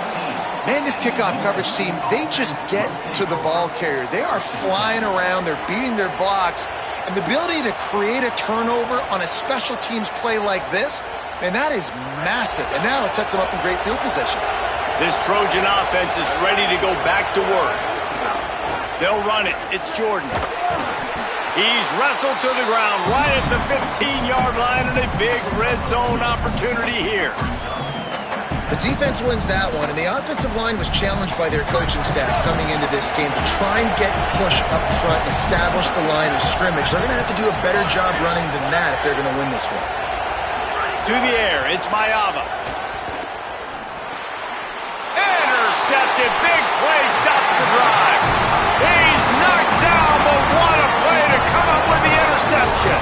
Man, this kickoff coverage team, they just get to the ball carrier. They are flying around, they're beating their blocks. And the ability to create a turnover on a special teams play like this, man, that is massive. And now it sets them up in great field position. This Trojan offense is ready to go back to work. They'll run it. It's Jordan. He's wrestled to the ground right at the 15-yard line, and a big red zone opportunity here. The defense wins that one, and the offensive line was challenged by their coaching staff coming into this game to try and get push up front and establish the line of scrimmage. They're going to have to do a better job running than that if they're going to win this one. To the air, it's Mayava. Intercepted, big play, stops the drive. He's knocked down, but what a play to come up with the interception.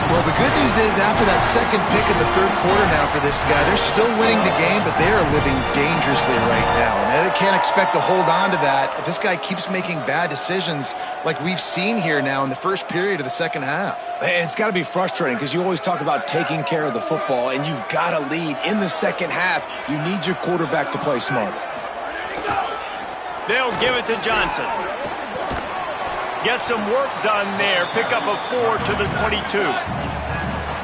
Well, the good news is after that second pick of the third quarter now for this guy, they're still winning the game, but they are living dangerously right now. And they can't expect to hold on to that if this guy keeps making bad decisions like we've seen here now in the first period of the second half. Man, it's got to be frustrating because you always talk about taking care of the football, and you've got to lead in the second half. You need your quarterback to play smart. They'll give it to Johnson. Get some work done there. Pick up a 4 to the 22.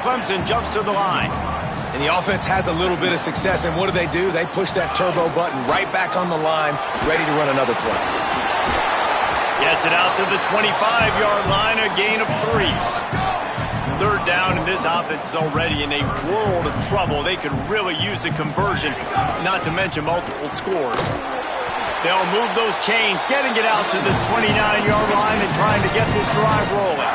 Clemson jumps to the line. And the offense has a little bit of success, and what do? They push that turbo button right back on the line, ready to run another play. Gets it out to the 25-yard line, a gain of 3. Third down, and this offense is already in a world of trouble. They could really use a conversion, not to mention multiple scores. They'll move those chains, getting it out to the 29-yard line and trying to get this drive rolling.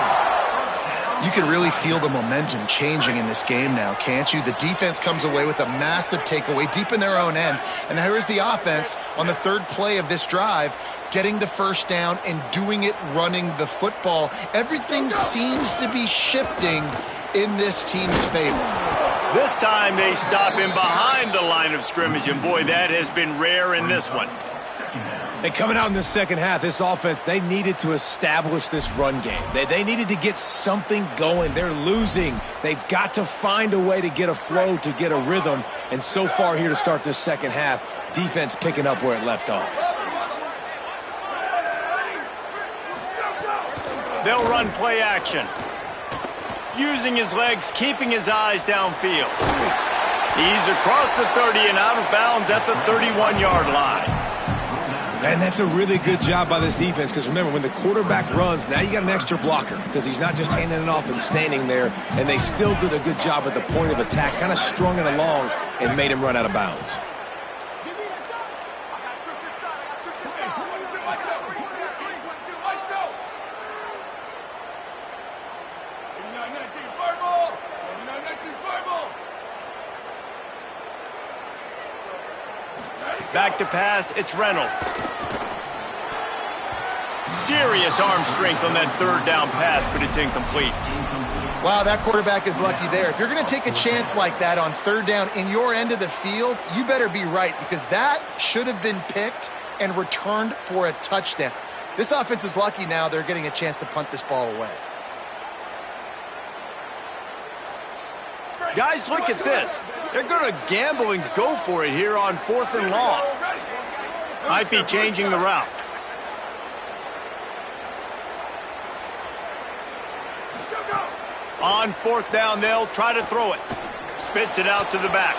You can really feel the momentum changing in this game now, can't you? The defense comes away with a massive takeaway deep in their own end. And here is the offense on the third play of this drive, getting the first down and doing it running the football. Everything seems to be shifting in this team's favor. This time they stop him behind the line of scrimmage, and boy, that has been rare in this one. And coming out in the second half, this offense, they needed to establish this run game. They needed to get something going. They're losing. They've got to find a way to get a flow, to get a rhythm. And so far here to start this second half, defense picking up where it left off. They'll run play action. Using his legs, keeping his eyes downfield. He's across the 30 and out of bounds at the 31-yard line. And that's a really good job by this defense because, remember, when the quarterback runs, now you got an extra blocker because he's not just handing it off and standing there, and they still did a good job at the point of attack, kind of strung it along and made him run out of bounds. Back to pass, it's Reynolds. Serious arm strength on that third down pass, but it's incomplete. Wow, that quarterback is lucky there. If you're going to take a chance like that on third down in your end of the field, you better be right because that should have been picked and returned for a touchdown. This offense is lucky now they're getting a chance to punt this ball away. Guys, look at this. They're going to gamble and go for it here on 4th and long. Might be changing the route. On 4th down, they'll try to throw it. Spits it out to the back.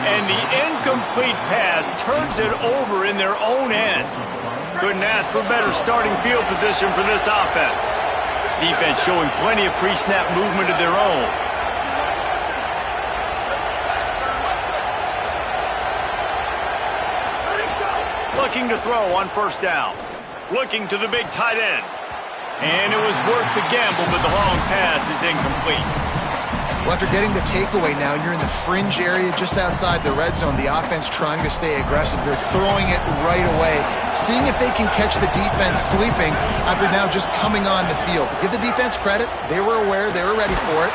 And the incomplete pass turns it over in their own end. Couldn't ask for better starting field position for this offense. Defense showing plenty of pre-snap movement of their own. Looking to throw on 1st down. Looking to the big tight end. And it was worth the gamble, but the long pass is incomplete. Well, after getting the takeaway now, you're in the fringe area just outside the red zone. The offense trying to stay aggressive. They're throwing it right away, seeing if they can catch the defense sleeping after now just coming on the field. But give the defense credit. They were aware. They were ready for it.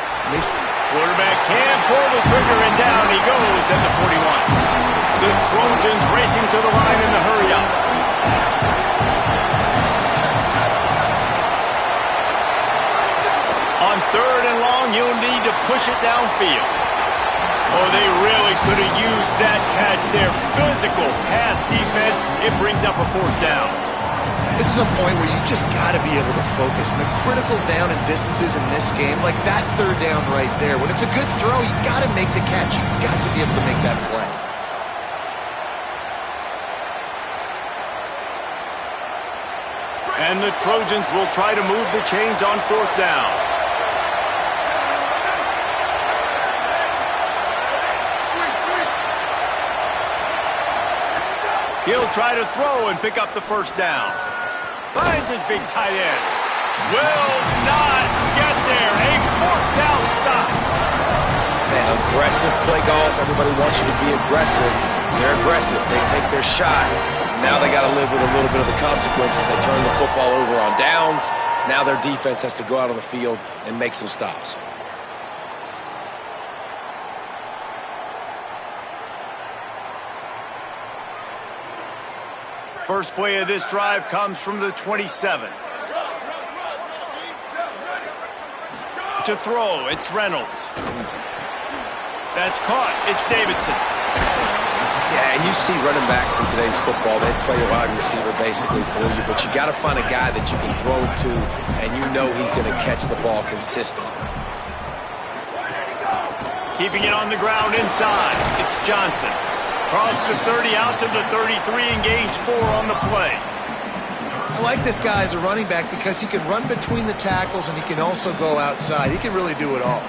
Quarterback can't pull the trigger, and down he goes at the 41. The Trojans racing to the line in the hurry-up. On 3rd and long, you'll need to push it downfield. Oh, they really could have used that catch there. Physical pass defense. It brings up a 4th down. This is a point where you just got to be able to focus. And the critical down and distances in this game, like that 3rd down right there, when it's a good throw, you got to make the catch. You got to be able to make that play. And the Trojans will try to move the chains on 4th down. He'll try to throw and pick up the 1st down. Finds his big tight end. Will not get there. A 4th down stop. Man, aggressive play calls. Everybody wants you to be aggressive. They're aggressive. They take their shot. Now they got to live with a little bit of the consequences. They turn the football over on downs. Now their defense has to go out on the field and make some stops. First play of this drive comes from the 27. To throw, it's Reynolds. That's caught. It's Davidson. Yeah, and you see running backs in today's football, they play a wide receiver basically for you, but you got to find a guy that you can throw it to, and you know he's going to catch the ball consistently. Keeping it on the ground inside. It's Johnson. Across the 30 out to the 33 and gains 4 on the play. I like this guy as a running back because he can run between the tackles and he can also go outside. He can really do it all.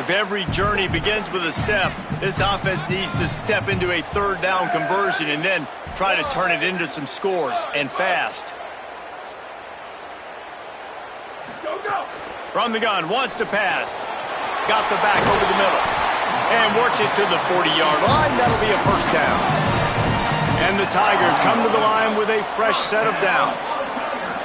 If every journey begins with a step, this offense needs to step into a 3rd down conversion and then try to turn it into some scores, and fast. From the gun, wants to pass. Got the back over the middle. And works it to the 40-yard line. That'll be a 1st down. And the Tigers come to the line with a fresh set of downs.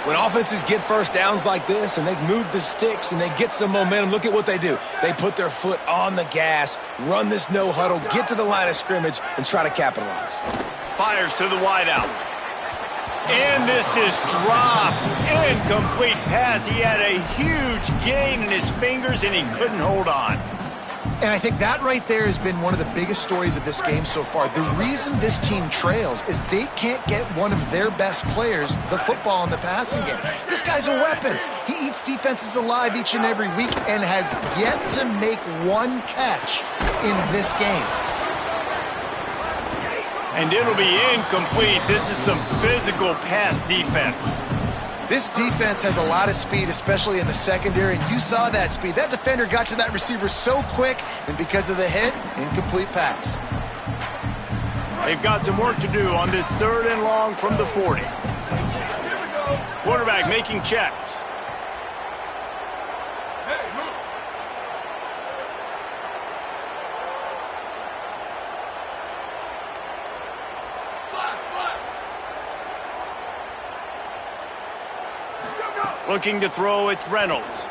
When offenses get 1st downs like this and they move the sticks and they get some momentum, look at what they do. They put their foot on the gas, run this no huddle, get to the line of scrimmage, and try to capitalize. Fires to the wideout. And this is dropped. Incomplete pass. He had a huge gain in his fingers and he couldn't hold on. And I think that right there has been one of the biggest stories of this game so far. The reason this team trails is they can't get one of their best players the football in the passing game. This guy's a weapon. He eats defenses alive each and every week and has yet to make one catch in this game. And it'll be incomplete. This is some physical pass defense. This defense has a lot of speed, especially in the secondary, and you saw that speed. That defender got to that receiver so quick, and because of the hit, incomplete pass. They've got some work to do on this 3rd and long from the 40. Quarterback making checks. Looking to throw, it's Reynolds.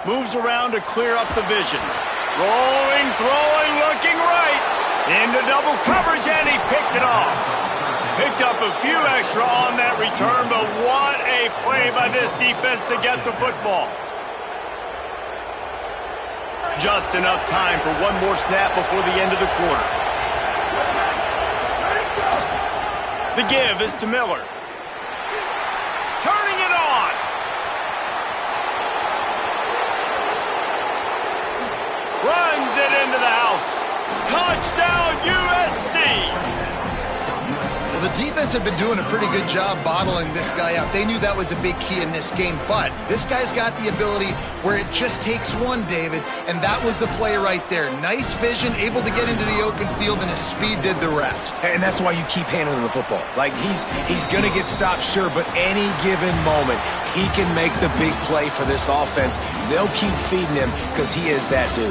Moves around to clear up the vision. Rolling, throwing, looking right. Into double coverage, and he picked it off. Picked up a few extra on that return, but what a play by this defense to get the football. Just enough time for one more snap before the end of the quarter. The give is to Miller. Turning it on. Runs it into the house. Touchdown, USC. Well, the defense had been doing a pretty good job bottling this guy out. They knew that was a big key in this game, but this guy's got the ability where it just takes one, David, and that was the play right there. Nice vision, able to get into the open field, and his speed did the rest. And that's why you keep handling the football. Like, he's going to get stopped, sure, but any given moment, he can make the big play for this offense. They'll keep feeding him because he is that dude.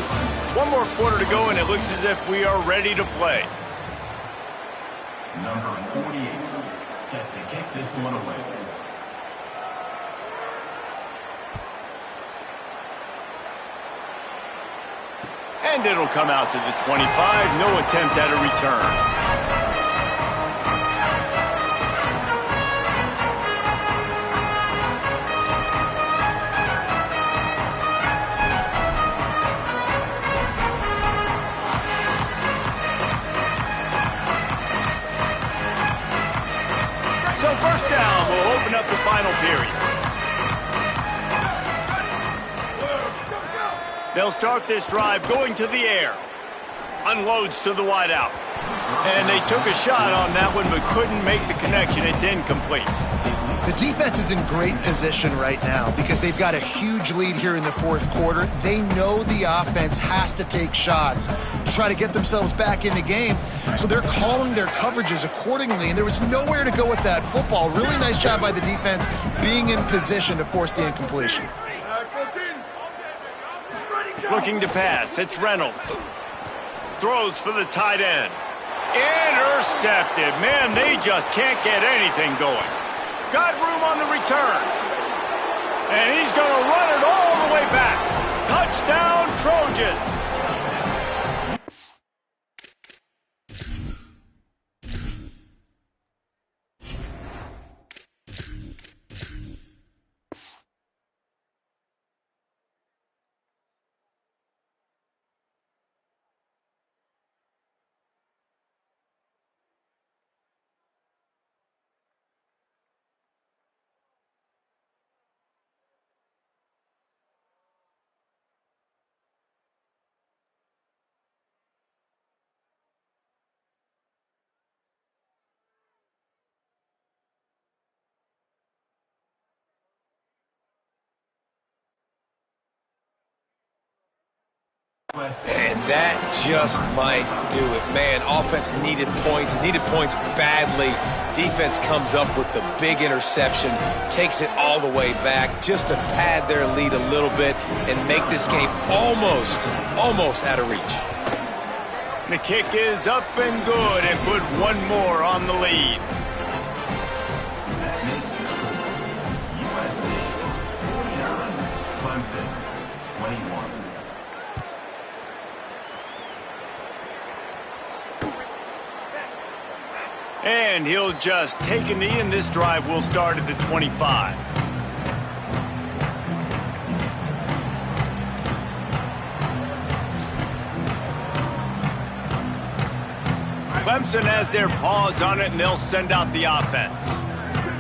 One more quarter to go, and it looks as if we are ready to play. Number 48, set to kick this one away. And it'll come out to the 25. No attempt at a return. So 1st down will open up the final period. They'll start this drive going to the air. Unloads to the wideout. And they took a shot on that one but couldn't make the connection. It's incomplete. The defense is in great position right now because they've got a huge lead here in the fourth quarter. They know the offense has to take shots to try to get themselves back in the game. So they're calling their coverages accordingly, and there was nowhere to go with that football. Really nice job by the defense being in position to force the incompletion. Looking to pass, it's Reynolds. Throws for the tight end. Intercepted. Man, they just can't get anything going. Got room on the return. And he's going to run it all the way back. Touchdown, Trojans. And that just might do it. Man, offense needed points badly. Defense comes up with the big interception, takes it all the way back just to pad their lead a little bit and make this game almost out of reach. The kick is up and good and put one more on the lead. USA 49, Clemson 21. And he'll just take a knee, and this drive will start at the 25. Clemson has their paws on it, and they'll send out the offense.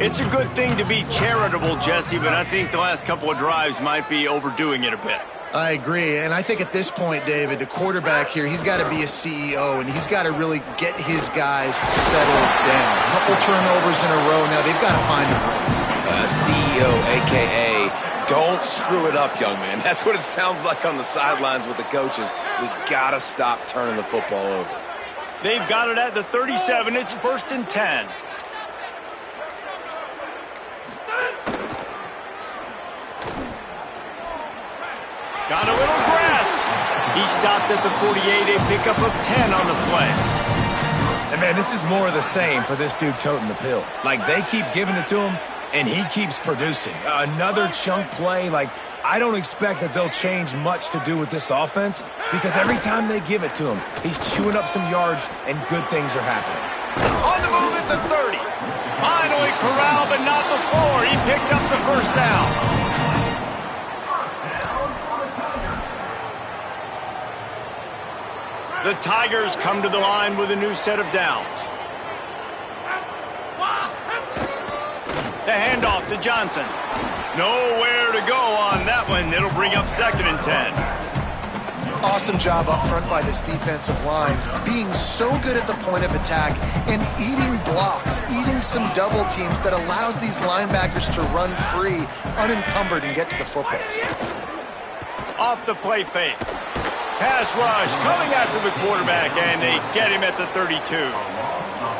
It's a good thing to be charitable, Jesse, but I think the last couple of drives might be overdoing it a bit. I agree, and I think at this point, David, the quarterback here, he's got to be a CEO, and he's got to really get his guys settled down. A couple turnovers in a row now. They've got to find a rhythm. CEO, a.k.a. don't screw it up, young man. That's what it sounds like on the sidelines with the coaches. We got to stop turning the football over. They've got it at the 37. It's 1st and 10. Got a little grass. He stopped at the 48, a pickup of 10 on the play. And, man, this is more of the same for this dude toting the pill. Like, they keep giving it to him, and he keeps producing. Another chunk play. Like, I don't expect that they'll change much to do with this offense because every time they give it to him, he's chewing up some yards, and good things are happening. On the move at the 30. Finally corralled, but not before. He picked up the first down. The Tigers come to the line with a new set of downs. The handoff to Johnson. Nowhere to go on that one. It'll bring up 2nd and 10. Awesome job up front by this defensive line, being so good at the point of attack and eating blocks, eating some double teams that allows these linebackers to run free, unencumbered, and get to the football. Off the play fake. Pass rush coming after the quarterback, and they get him at the 32.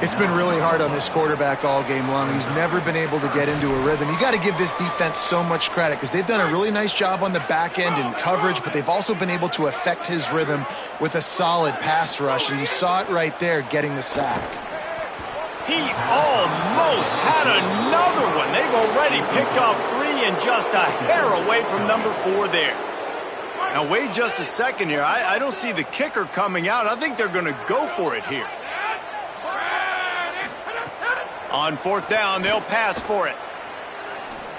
It's been really hard on this quarterback all game long. He's never been able to get into a rhythm. You got to give this defense so much credit because they've done a really nice job on the back end in coverage, but they've also been able to affect his rhythm with a solid pass rush, and you saw it right there getting the sack. He almost had another one. They've already picked off 3 and just a hair away from number 4 there. Now, wait just a second here. I don't see the kicker coming out. I think they're going to go for it here. On 4th down, they'll pass for it.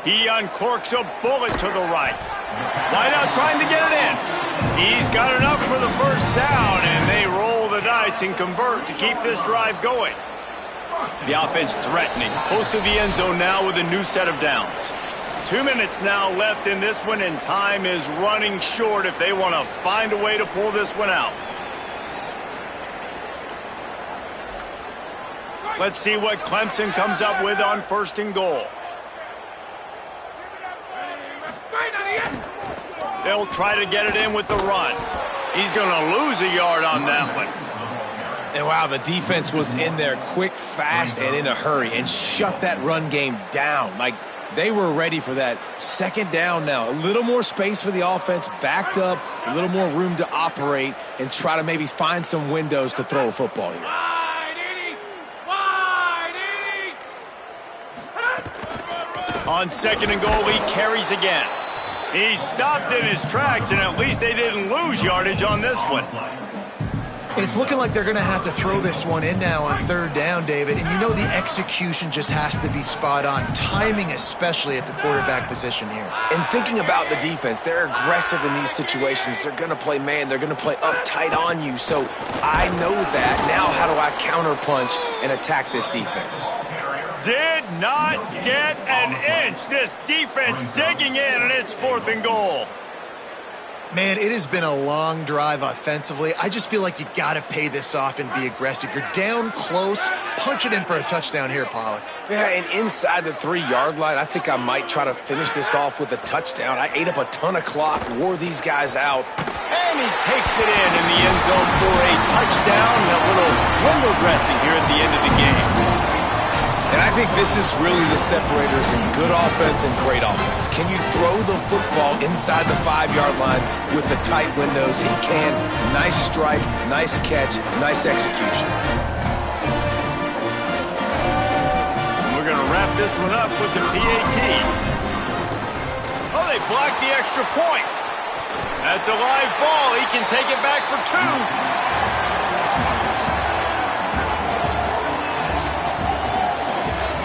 He uncorks a bullet to the right. Wideout trying to get it in. He's got enough for the first down, and they roll the dice and convert to keep this drive going. The offense threatening. Close to the end zone now with a new set of downs. 2 minutes now left in this one, and time is running short if they want to find a way to pull this one out. Let's see what Clemson comes up with on 1st and goal. They'll try to get it in with the run. He's going to lose a yard on that one. And wow, the defense was in there quick, fast, and in a hurry and shut that run game down. Like, they were ready for that. 2nd down now. A little more space for the offense, backed up, a little more room to operate and try to maybe find some windows to throw a football here. On 2nd and goal, he carries again. He stopped in his tracks, and at least they didn't lose yardage on this one. It's looking like they're going to have to throw this one in now on 3rd down, David. And you know the execution just has to be spot on. Timing especially at the quarterback position here. And thinking about the defense, they're aggressive in these situations. They're going to play man. They're going to play uptight on you. So I know that. Now how do I counterpunch and attack this defense? Did not get an inch. This defense digging in, and it's 4th and goal. Man, it has been a long drive offensively. I just feel like you got to pay this off and be aggressive. You're down close. Punch it in for a touchdown here, Pollock. Yeah, and inside the 3-yard line, I think I might try to finish this off with a touchdown. I ate up a ton of clock, wore these guys out. And he takes it in the end zone for a touchdown. A little window dressing here at the end of the game. And I think this is really the separators in good offense and great offense. Can you throw the football inside the 5-yard line with the tight windows? He can. Nice strike, nice catch, nice execution. We're going to wrap this one up with the PAT. Oh, they blocked the extra point. That's a live ball. He can take it back for 2.